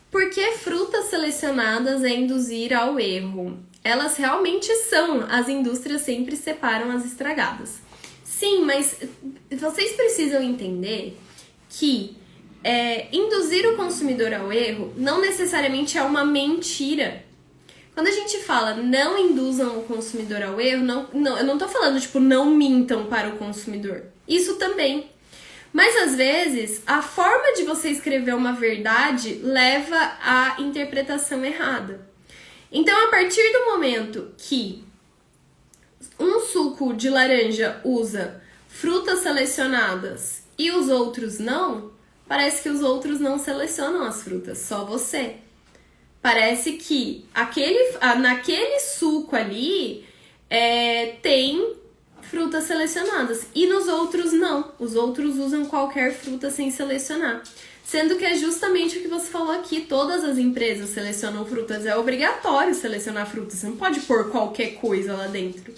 Por que frutas selecionadas é induzir ao erro? Elas realmente são. As indústrias sempre separam as estragadas. Sim, mas vocês precisam entender que induzir o consumidor ao erro não necessariamente é uma mentira. Quando a gente fala não induzam o consumidor ao erro, eu não tô falando, tipo, não mintam para o consumidor. Isso também. Mas, às vezes, a forma de você escrever uma verdade leva à interpretação errada. Então, a partir do momento que um suco de laranja usa frutas selecionadas e os outros não, parece que os outros não selecionam as frutas, só você. Parece que naquele suco ali tem frutas selecionadas e nos outros não. Os outros usam qualquer fruta sem selecionar. Sendo que é justamente o que você falou aqui, todas as empresas selecionam frutas, é obrigatório selecionar frutas, você não pode pôr qualquer coisa lá dentro.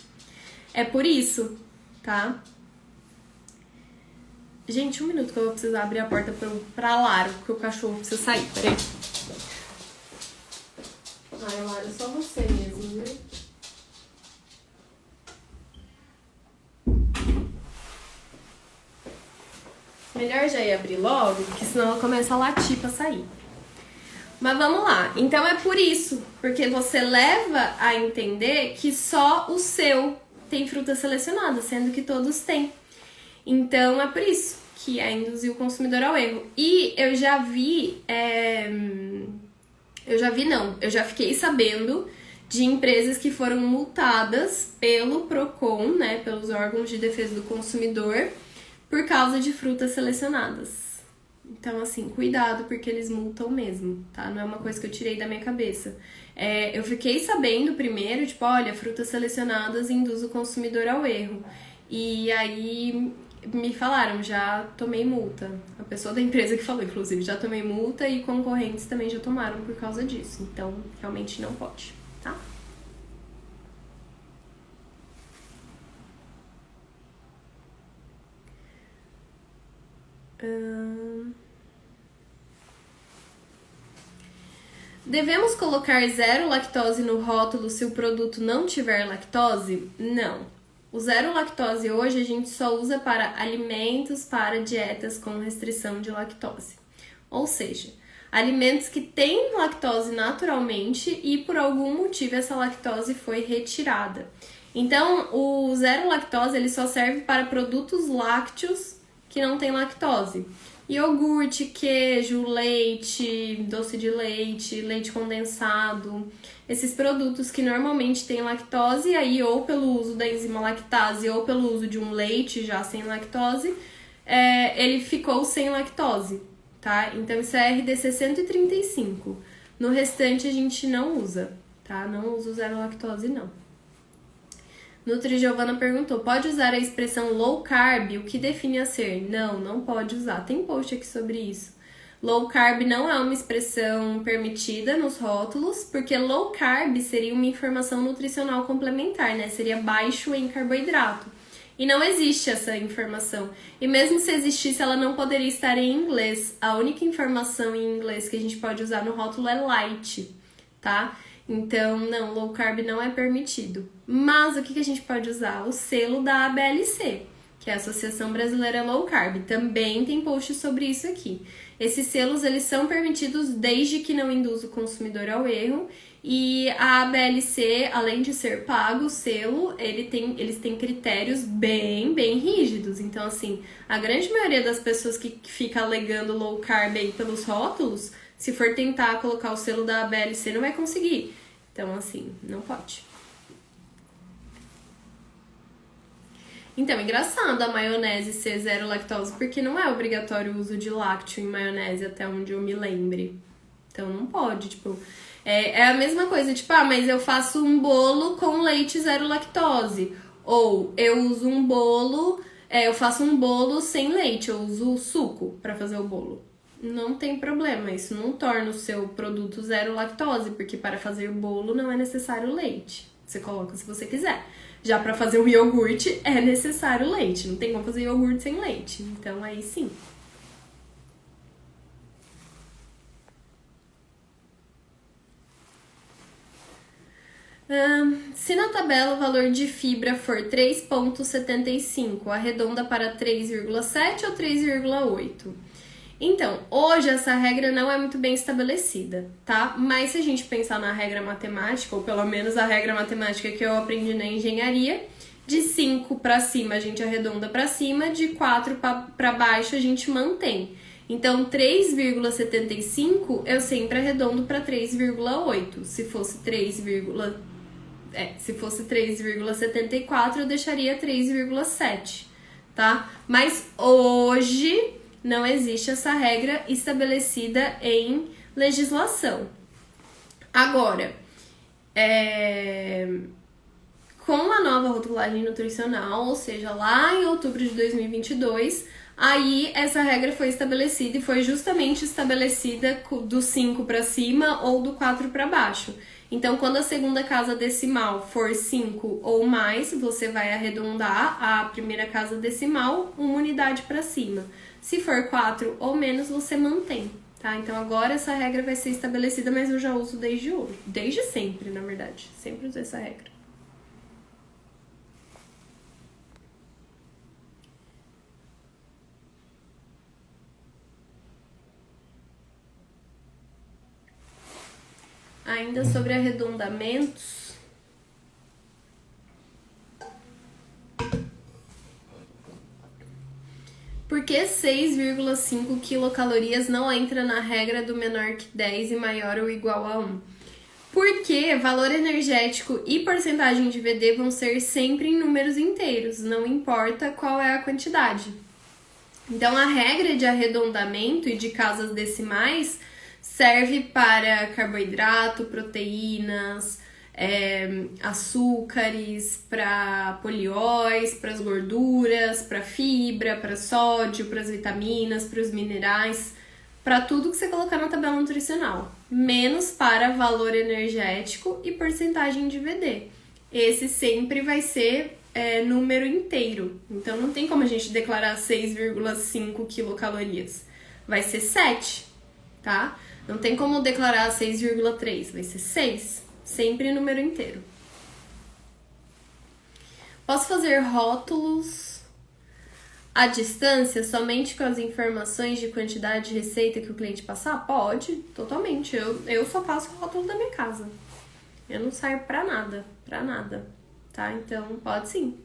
É por isso, tá? Gente, um minuto que eu vou precisar abrir a porta pra Lara, porque o cachorro precisa sair, peraí. Ai, Lara, é só você mesmo, né? Melhor já ir abrir logo, porque senão ela começa a latir pra sair. Mas vamos lá. Então é por isso, porque você leva a entender que só o seu tem fruta selecionada, sendo que todos têm. Então é por isso que é induzir o consumidor ao erro. E eu já fiquei sabendo de empresas que foram multadas pelo PROCON, né, pelos órgãos de defesa do consumidor, por causa de frutas selecionadas. Então, assim, cuidado, porque eles multam mesmo, tá? Não é uma coisa que eu tirei da minha cabeça. Eu fiquei sabendo primeiro, tipo, olha, frutas selecionadas induzem o consumidor ao erro. E aí me falaram, já tomei multa. A pessoa da empresa que falou, inclusive, já tomei multa e concorrentes também já tomaram por causa disso. Então, realmente não pode, tá? Devemos colocar 0 lactose no rótulo se o produto não tiver lactose? Não. O zero lactose hoje a gente só usa para alimentos para dietas com restrição de lactose. Ou seja, alimentos que têm lactose naturalmente e por algum motivo essa lactose foi retirada. Então, o zero lactose ele só serve para produtos lácteos que não tem lactose. Iogurte, queijo, leite, doce de leite, leite condensado, esses produtos que normalmente têm lactose, aí ou pelo uso da enzima lactase ou pelo uso de um leite já sem lactose, ele ficou sem lactose, tá? Então isso é RDC 135. No restante a gente não usa, tá? Não usa o zero lactose, não. Nutri Giovana perguntou, pode usar a expressão low carb? O que define a ser? Não, não pode usar. Tem post aqui sobre isso. Low carb não é uma expressão permitida nos rótulos, porque low carb seria uma informação nutricional complementar, né? Seria baixo em carboidrato. E não existe essa informação. E mesmo se existisse, ela não poderia estar em inglês. A única informação em inglês que a gente pode usar no rótulo é light, tá? Então, não, low carb não é permitido. Mas o que a gente pode usar? O selo da ABLC, que é a Associação Brasileira Low Carb. Também tem post sobre isso aqui. Esses selos, eles são permitidos desde que não induz o consumidor ao erro. E a ABLC, além de ser pago o selo, eles têm critérios bem rígidos. Então, assim, a grande maioria das pessoas que fica alegando low carb aí pelos rótulos, se for tentar colocar o selo da ABLC, não vai conseguir. Então, assim, não pode. Então, engraçado a maionese ser zero lactose, porque não é obrigatório o uso de lácteo em maionese, até onde eu me lembre. Então, não pode, tipo... É a mesma coisa, tipo, mas eu faço um bolo com leite zero lactose. Ou eu uso um bolo... eu faço um bolo sem leite, eu uso suco pra fazer o bolo. Não tem problema, isso não torna o seu produto zero lactose, porque para fazer bolo não é necessário leite. Você coloca se você quiser. Já para fazer um iogurte é necessário leite, não tem como fazer iogurte sem leite. Então aí sim. Se na tabela o valor de fibra for 3,75, arredonda para 3,7 ou 3,8? Então, hoje essa regra não é muito bem estabelecida, tá? Mas se a gente pensar na regra matemática, ou pelo menos a regra matemática que eu aprendi na engenharia, de 5 para cima a gente arredonda para cima, de 4 para baixo a gente mantém. Então, 3,75 eu sempre arredondo para 3,8. Se fosse 3,74 eu deixaria 3,7, tá? Mas hoje não existe essa regra estabelecida em legislação. Agora, com a nova rotulagem nutricional, ou seja, lá em outubro de 2022, aí essa regra foi estabelecida e foi justamente estabelecida do 5 para cima ou do 4 para baixo. Então, quando a segunda casa decimal for 5 ou mais, você vai arredondar a primeira casa decimal uma unidade para cima. Se for 4 ou menos, você mantém, tá? Então, agora essa regra vai ser estabelecida, mas eu já uso desde hoje. Desde sempre, na verdade. Sempre usei essa regra. Ainda sobre arredondamentos... Por que 6,5 quilocalorias não entra na regra do menor que 10 e maior ou igual a 1? Porque valor energético e porcentagem de VD vão ser sempre em números inteiros, não importa qual é a quantidade. Então, a regra de arredondamento e de casas decimais serve para carboidrato, proteínas, açúcares, para polióis, para as gorduras, para fibra, para sódio, para as vitaminas, para os minerais, para tudo que você colocar na tabela nutricional, menos para valor energético e porcentagem de VD. Esse sempre vai ser número inteiro, então não tem como a gente declarar 6,5 quilocalorias, vai ser 7, tá? Não tem como declarar 6,3, vai ser 6. Sempre número inteiro. Posso fazer rótulos à distância somente com as informações de quantidade de receita que o cliente passar? Pode, totalmente. Eu só faço rótulo da minha casa. Eu não saio pra nada, tá? Então, pode sim.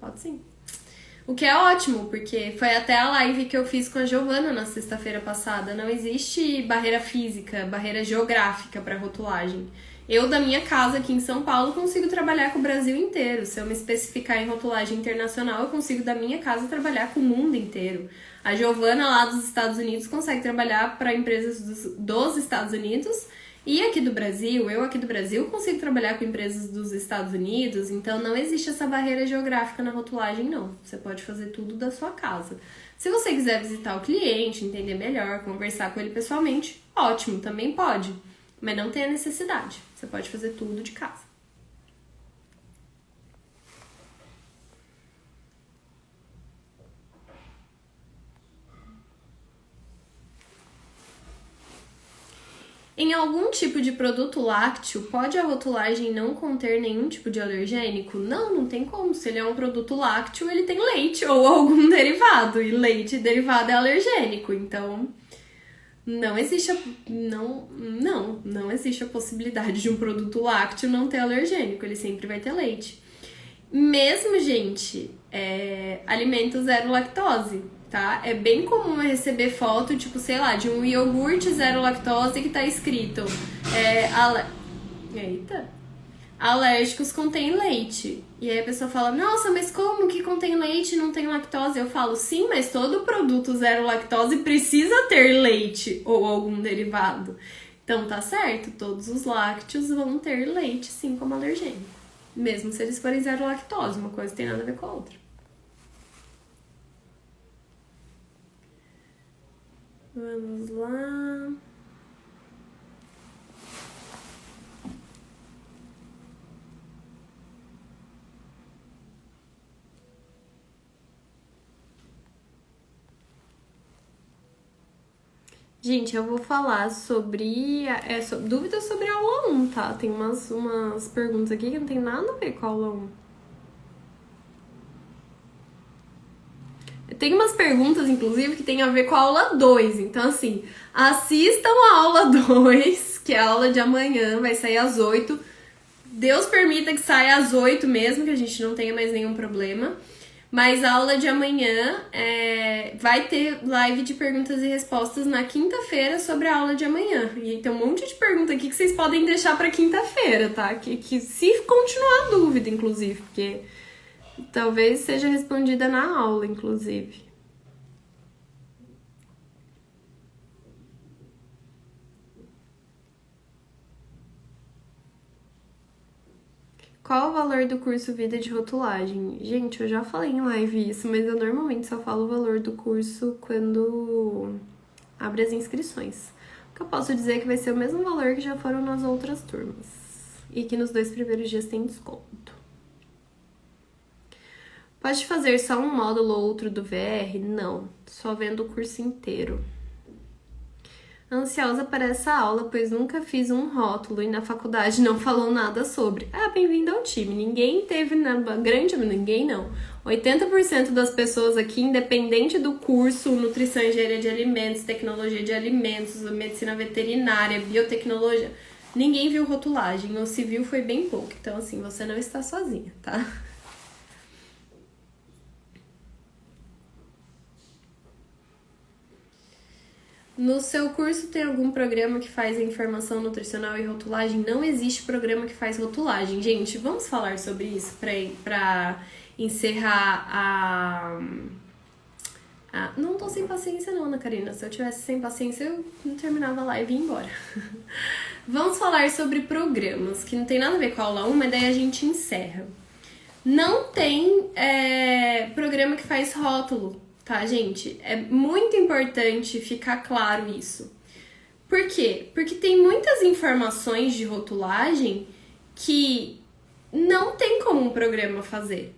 O que é ótimo, porque foi até a live que eu fiz com a Giovana na sexta-feira passada. Não existe barreira física, barreira geográfica para rotulagem. Eu, da minha casa aqui em São Paulo, consigo trabalhar com o Brasil inteiro. Se eu me especificar em rotulagem internacional, eu consigo, da minha casa, trabalhar com o mundo inteiro. A Giovana, lá dos Estados Unidos, consegue trabalhar para empresas dos Estados Unidos. E aqui do Brasil, eu aqui do Brasil, consigo trabalhar com empresas dos Estados Unidos. Então, não existe essa barreira geográfica na rotulagem, não. Você pode fazer tudo da sua casa. Se você quiser visitar o cliente, entender melhor, conversar com ele pessoalmente, ótimo, também pode. Mas não tem a necessidade. Você pode fazer tudo de casa. Em algum tipo de produto lácteo, pode a rotulagem não conter nenhum tipo de alergênico? Não, não tem como. Se ele é um produto lácteo, ele tem leite ou algum derivado. E leite e derivado é alergênico. Então, não existe a possibilidade de um produto lácteo não ter alergênico. Ele sempre vai ter leite. Mesmo, gente, alimento zero lactose, tá? É bem comum eu receber foto, tipo, sei lá, de um iogurte zero lactose que tá escrito alérgicos contém leite. E aí a pessoa fala, nossa, mas como que contém leite e não tem lactose? Eu falo, sim, mas todo produto zero lactose precisa ter leite ou algum derivado. Então tá certo, todos os lácteos vão ter leite, sim, como alergênico. Mesmo se eles forem zero lactose, uma coisa tem nada a ver com a outra. Vamos lá. Gente, eu vou falar sobre dúvidas sobre a aula 1, tá? Tem umas perguntas aqui que não tem nada a ver com a aula 1. Tem umas perguntas, inclusive, que tem a ver com a aula 2. Então, assim, assistam a aula 2, que é a aula de amanhã, vai sair às 8. Deus permita que saia às 8 mesmo, que a gente não tenha mais nenhum problema. Mas a aula de amanhã vai ter live de perguntas e respostas na quinta-feira sobre a aula de amanhã. E tem um monte de pergunta aqui que vocês podem deixar pra quinta-feira, tá? Que se continuar a dúvida, inclusive, porque talvez seja respondida na aula, inclusive. Qual o valor do curso Vida de Rotulagem? Gente, eu já falei em live isso, mas eu normalmente só falo o valor do curso quando abre as inscrições. O que eu posso dizer é que vai ser o mesmo valor que já foram nas outras turmas. E que nos 2 primeiros dias tem desconto. Pode fazer só um módulo ou outro do VR? Não, só vendo o curso inteiro. Ansiosa para essa aula, pois nunca fiz um rótulo e na faculdade não falou nada sobre. Bem-vindo ao time. Ninguém teve, ninguém não. 80% das pessoas aqui, independente do curso, nutrição e engenharia de alimentos, tecnologia de alimentos, medicina veterinária, biotecnologia, ninguém viu rotulagem, ou se viu foi bem pouco. Então, assim, você não está sozinha, tá? No seu curso tem algum programa que faz informação nutricional e rotulagem? Não existe programa que faz rotulagem. Gente, vamos falar sobre isso pra encerrar Não tô sem paciência não, Ana Karina. Se eu tivesse sem paciência, eu não terminava a live e ia embora. Vamos falar sobre programas, que não tem nada a ver com a aula 1, mas daí a gente encerra. Não tem programa que faz rótulo. Tá, gente? É muito importante ficar claro isso. Por quê? Porque tem muitas informações de rotulagem que não tem como um programa fazer.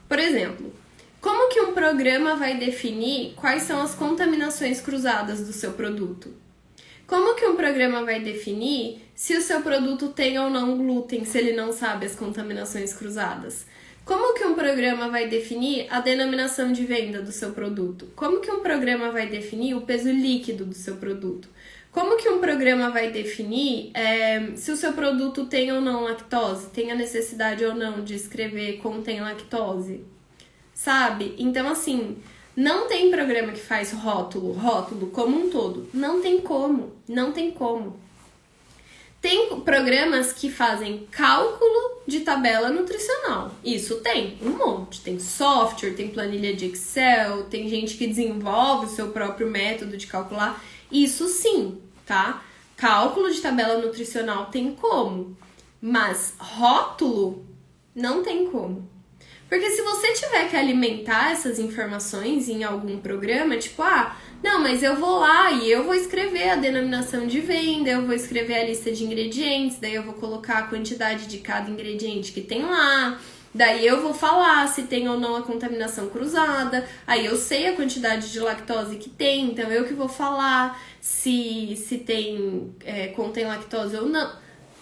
Por exemplo, como que um programa vai definir quais são as contaminações cruzadas do seu produto? Como que um programa vai definir se o seu produto tem ou não glúten, se ele não sabe as contaminações cruzadas? Como que um programa vai definir a denominação de venda do seu produto? Como que um programa vai definir o peso líquido do seu produto? Como que um programa vai definir se o seu produto tem ou não lactose, tem a necessidade ou não de escrever contém lactose? Sabe? Então, assim, não tem programa que faz rótulo como um todo. Não tem como. Tem programas que fazem cálculo de tabela nutricional. Isso tem um monte. Tem software, tem planilha de Excel, tem gente que desenvolve o seu próprio método de calcular. Isso sim, tá? Cálculo de tabela nutricional tem como. Mas rótulo não tem como. Porque se você tiver que alimentar essas informações em algum programa, tipo, não, mas eu vou lá e eu vou escrever a denominação de venda, eu vou escrever a lista de ingredientes, daí eu vou colocar a quantidade de cada ingrediente que tem lá, daí eu vou falar se tem ou não a contaminação cruzada, aí eu sei a quantidade de lactose que tem, então eu que vou falar se tem, contém lactose ou não.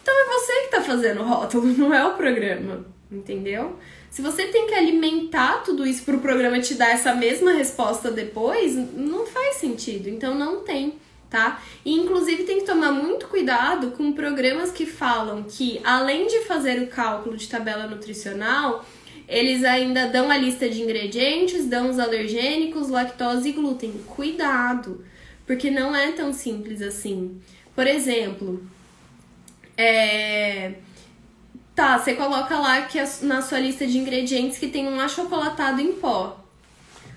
Então é você que tá fazendo o rótulo, não é o programa, entendeu? Se você tem que alimentar tudo isso para o programa te dar essa mesma resposta depois, não faz sentido. Então não tem, tá? E inclusive tem que tomar muito cuidado com programas que falam que, além de fazer o cálculo de tabela nutricional, eles ainda dão a lista de ingredientes, dão os alergênicos, lactose e glúten. Cuidado, porque não é tão simples assim. Por exemplo, você coloca lá que na sua lista de ingredientes que tem um achocolatado em pó.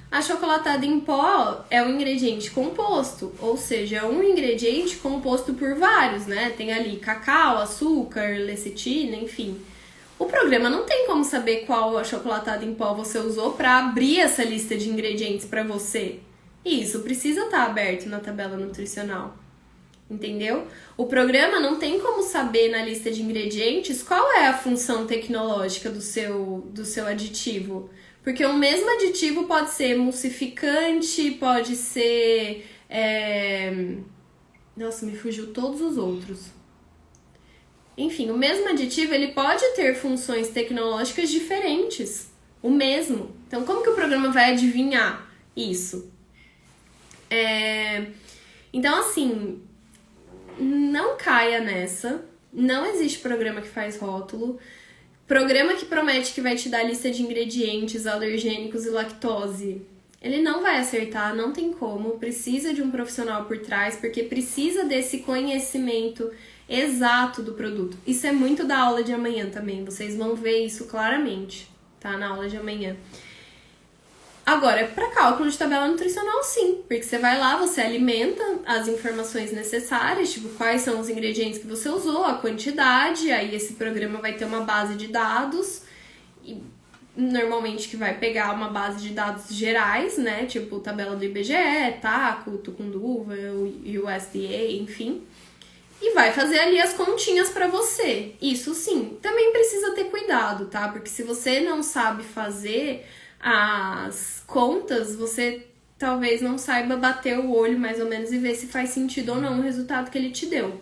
Achocolatado em pó é um ingrediente composto, ou seja, é um ingrediente composto por vários, né? Tem ali cacau, açúcar, lecitina, enfim. O programa não tem como saber qual achocolatado em pó você usou para abrir essa lista de ingredientes para você. Isso precisa estar aberto na tabela nutricional. Entendeu? O programa não tem como saber na lista de ingredientes qual é a função tecnológica do seu aditivo. Porque o mesmo aditivo pode ser emulsificante, pode ser... Nossa, me fugiu todos os outros. Enfim, o mesmo aditivo ele pode ter funções tecnológicas diferentes. O mesmo. Então, como que o programa vai adivinhar isso? Então, assim... Não caia nessa, não existe programa que faz rótulo, programa que promete que vai te dar lista de ingredientes, alergênicos e lactose, ele não vai acertar, não tem como, precisa de um profissional por trás, porque precisa desse conhecimento exato do produto. Isso é muito da aula de amanhã também, vocês vão ver isso claramente, tá? Na aula de amanhã. Agora, para cálculo de tabela nutricional, sim, porque você vai lá, você alimenta as informações necessárias, tipo, quais são os ingredientes que você usou, a quantidade, aí esse programa vai ter uma base de dados, e normalmente que vai pegar uma base de dados gerais, né, tipo tabela do IBGE, TACO, Tucunduva, USDA, enfim, e vai fazer ali as continhas para você. Isso sim, também precisa ter cuidado, tá, porque se você não sabe fazer as contas, você talvez não saiba bater o olho mais ou menos e ver se faz sentido ou não o resultado que ele te deu.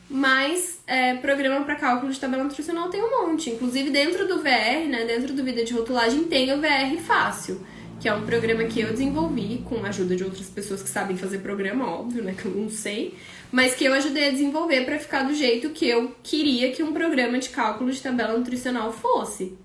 Mas programa para cálculo de tabela nutricional tem um monte. Inclusive dentro do VR, né, dentro do Vida de Rotulagem, tem o VR Fácil, que é um programa que eu desenvolvi com a ajuda de outras pessoas que sabem fazer programa, óbvio, né, que eu não sei, mas que eu ajudei a desenvolver para ficar do jeito que eu queria que um programa de cálculo de tabela nutricional fosse.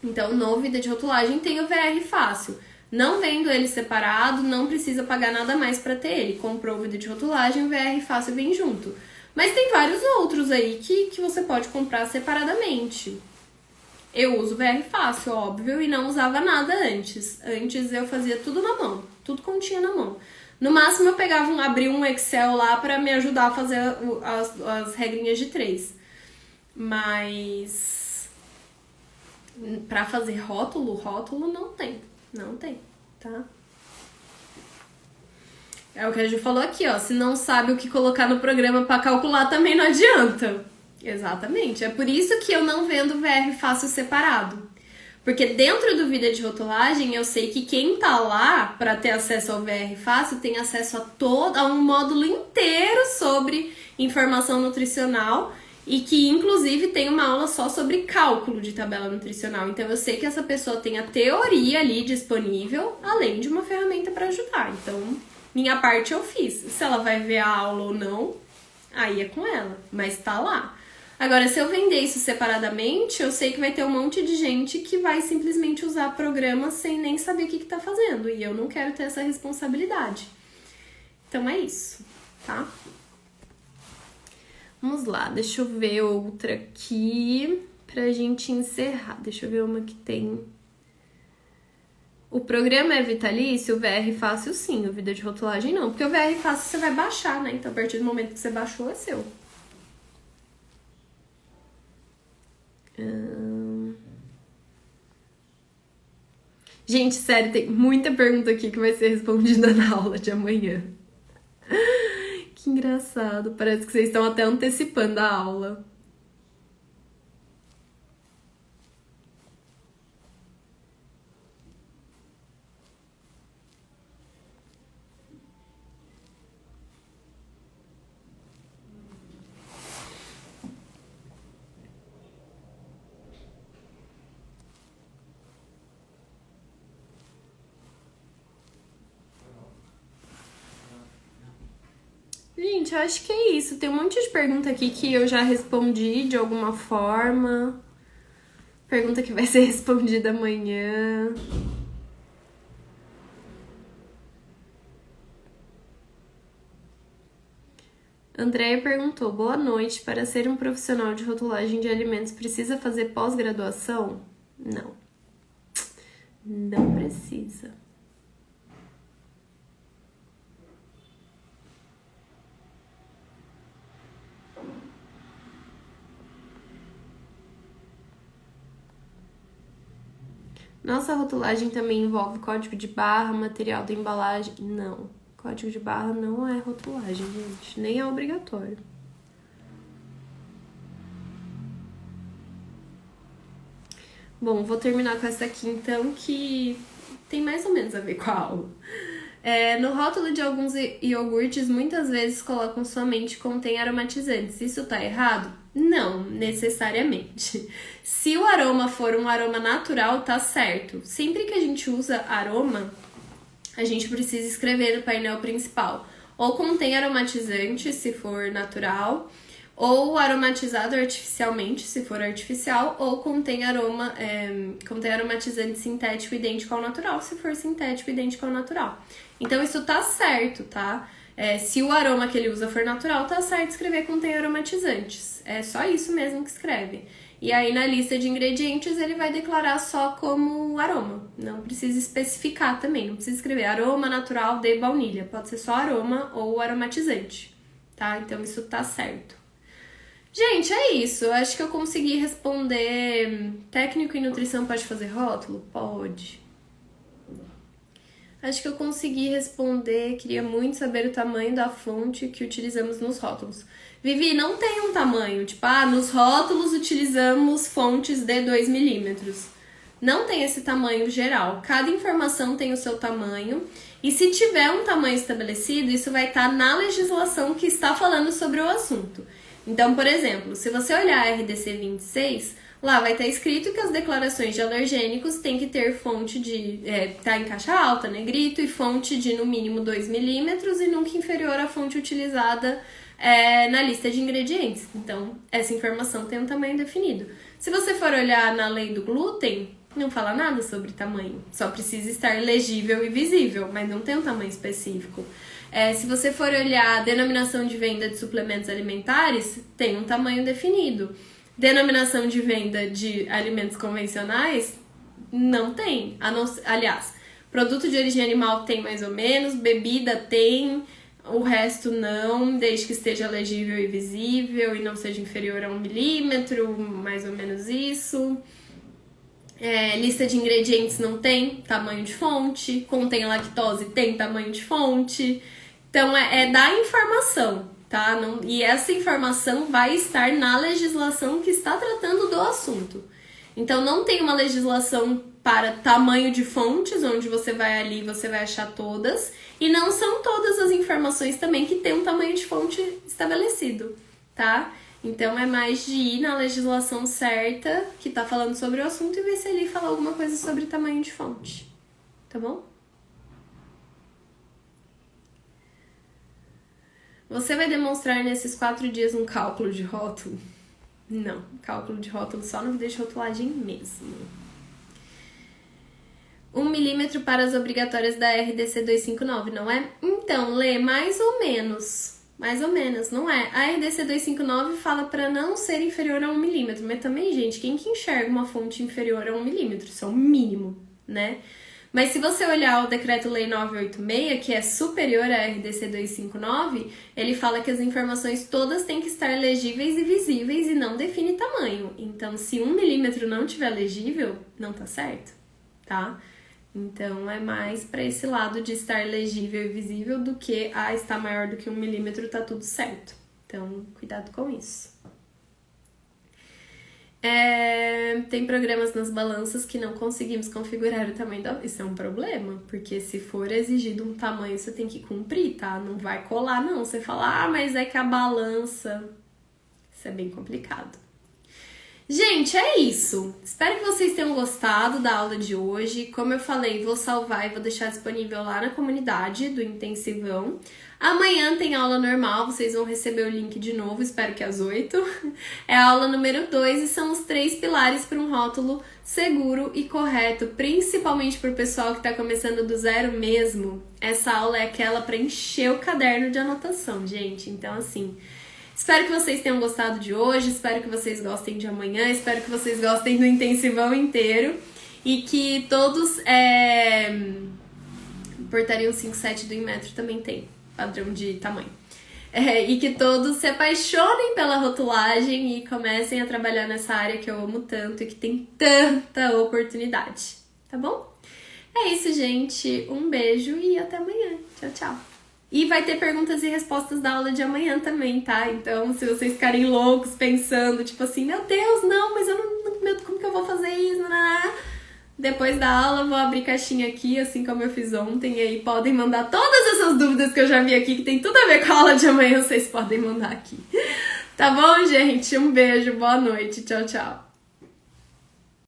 Então, no Vida de Rotulagem tem o VR Fácil. Não vendo ele separado, não precisa pagar nada mais para ter ele. Comprou o Vida de Rotulagem, o VR Fácil vem junto. Mas tem vários outros aí que você pode comprar separadamente. Eu uso o VR Fácil, óbvio, e não usava nada antes. Antes eu fazia tudo na mão, tudo continha na mão. No máximo eu pegava abria um Excel lá para me ajudar a fazer as regrinhas de 3. Mas... pra fazer rótulo não tem, tá? É o que a Ju falou aqui, ó, se não sabe o que colocar no programa pra calcular também não adianta. Exatamente, é por isso que eu não vendo VR Fácil separado. Porque dentro do Vida de Rotulagem, eu sei que quem tá lá para ter acesso ao VR Fácil tem acesso a um módulo inteiro sobre informação nutricional e que, inclusive, tem uma aula só sobre cálculo de tabela nutricional. Então, eu sei que essa pessoa tem a teoria ali disponível, além de uma ferramenta para ajudar. Então, minha parte eu fiz. Se ela vai ver a aula ou não, aí é com ela, mas tá lá. Agora, se eu vender isso separadamente, eu sei que vai ter um monte de gente que vai simplesmente usar programa sem nem saber o que tá fazendo. E eu não quero ter essa responsabilidade. Então é isso, tá? Vamos lá, deixa eu ver outra aqui pra gente encerrar. Deixa eu ver uma que tem... O programa é vitalício? O VR Fácil sim, o Vida de Rotulagem não. Porque o VR Fácil você vai baixar, né? Então a partir do momento que você baixou, é seu. Gente, sério, tem muita pergunta aqui que vai ser respondida na aula de amanhã. Que engraçado, parece que vocês estão até antecipando a aula. Gente, eu acho que é isso. Tem um monte de pergunta aqui que eu já respondi de alguma forma. Pergunta que vai ser respondida amanhã. Andréia perguntou: boa noite. Para ser um profissional de rotulagem de alimentos, precisa fazer pós-graduação? Não. Não precisa. Nossa rotulagem também envolve código de barra, material da embalagem? Não. Código de barra não é rotulagem, gente. Nem é obrigatório. Bom, vou terminar com essa aqui então, que tem mais ou menos a ver com a aula. No rótulo de alguns iogurtes, muitas vezes colocam somente contém aromatizantes. Isso tá errado? Não, necessariamente. Se o aroma for um aroma natural, tá certo. Sempre que a gente usa aroma, a gente precisa escrever no painel principal. Ou contém aromatizante, se for natural, ou aromatizado artificialmente, se for artificial, ou contém aromatizante sintético idêntico ao natural, se for sintético idêntico ao natural. Então, isso tá certo, tá? Se o aroma que ele usa for natural, tá certo escrever contém aromatizantes. É só isso mesmo que escreve. E aí, na lista de ingredientes, ele vai declarar só como aroma. Não precisa especificar também. Não precisa escrever aroma natural de baunilha. Pode ser só aroma ou aromatizante, tá? Então, isso tá certo. Gente, é isso. Acho que eu consegui responder. Técnico em nutrição pode fazer rótulo? Pode. Acho que eu consegui responder. Queria muito saber o tamanho da fonte que utilizamos nos rótulos. Vivi, não tem um tamanho. Tipo, nos rótulos utilizamos fontes de 2 milímetros. Não tem esse tamanho geral. Cada informação tem o seu tamanho. E se tiver um tamanho estabelecido, isso vai estar na legislação que está falando sobre o assunto. Então, por exemplo, se você olhar a RDC 26, lá vai estar escrito que as declarações de alergênicos têm que ter fonte de... tá em caixa alta, negrito, e fonte de no mínimo 2 milímetros e nunca inferior à fonte utilizada na lista de ingredientes. Então, essa informação tem um tamanho definido. Se você for olhar na lei do glúten, não fala nada sobre tamanho. Só precisa estar legível e visível, mas não tem um tamanho específico. Se você for olhar a denominação de venda de suplementos alimentares, tem um tamanho definido. Denominação de venda de alimentos convencionais, não tem. Aliás, produto de origem animal tem mais ou menos, bebida tem, o resto não, desde que esteja legível e visível e não seja inferior a 1 milímetro, mais ou menos isso. Lista de ingredientes não tem tamanho de fonte, contém lactose, tem tamanho de fonte. Então, é da informação, tá? E essa informação vai estar na legislação que está tratando do assunto. Então não tem uma legislação para tamanho de fontes, onde você vai ali e você vai achar todas, e não são todas as informações também que tem um tamanho de fonte estabelecido, tá? Então é mais de ir na legislação certa que tá falando sobre o assunto e ver se ali fala alguma coisa sobre tamanho de fonte, tá bom? Você vai demonstrar nesses 4 dias um cálculo de rótulo? Não, cálculo de rótulo só no vídeo de rotulagem mesmo. 1 milímetro para as obrigatórias da RDC 259, não é? Então, Lê, mais ou menos. Mais ou menos, não é? A RDC 259 fala para não ser inferior a 1 milímetro, mas também, gente, quem que enxerga uma fonte inferior a 1 milímetro? Isso é o mínimo, né? Mas se você olhar o Decreto-Lei 986, que é superior à RDC 259, ele fala que as informações todas têm que estar legíveis e visíveis e não define tamanho. Então, se 1 milímetro não tiver legível, não tá certo, tá? Então, é mais para esse lado de estar legível e visível do que, está maior do que 1 milímetro, tá tudo certo. Então, cuidado com isso. Tem programas nas balanças que não conseguimos configurar o tamanho da... Isso é um problema, porque se for exigido um tamanho, você tem que cumprir, tá? Não vai colar, não. Você fala, mas é que a balança... Isso é bem complicado. Gente, é isso. Espero que vocês tenham gostado da aula de hoje. Como eu falei, vou salvar e vou deixar disponível lá na comunidade do Intensivão. Amanhã tem aula normal, vocês vão receber o link de novo, espero que às 8. É a aula número 2 e são os 3 pilares para um rótulo seguro e correto, principalmente para o pessoal que está começando do zero mesmo. Essa aula é aquela para encher o caderno de anotação, gente. Então, assim... Espero que vocês tenham gostado de hoje, espero que vocês gostem de amanhã, espero que vocês gostem do intensivão inteiro e que todos... Portaria 157 do Inmetro também tem padrão de tamanho. E que todos se apaixonem pela rotulagem e comecem a trabalhar nessa área que eu amo tanto e que tem tanta oportunidade, tá bom? É isso, gente. Um beijo e até amanhã. Tchau, tchau. E vai ter perguntas e respostas da aula de amanhã também, tá? Então, se vocês ficarem loucos pensando, tipo assim, meu Deus, não, mas eu não, como que eu vou fazer isso? Depois da aula, vou abrir caixinha aqui, assim como eu fiz ontem, e aí podem mandar todas essas dúvidas que eu já vi aqui, que tem tudo a ver com a aula de amanhã, vocês podem mandar aqui. Tá bom, gente? Um beijo, boa noite, tchau, tchau.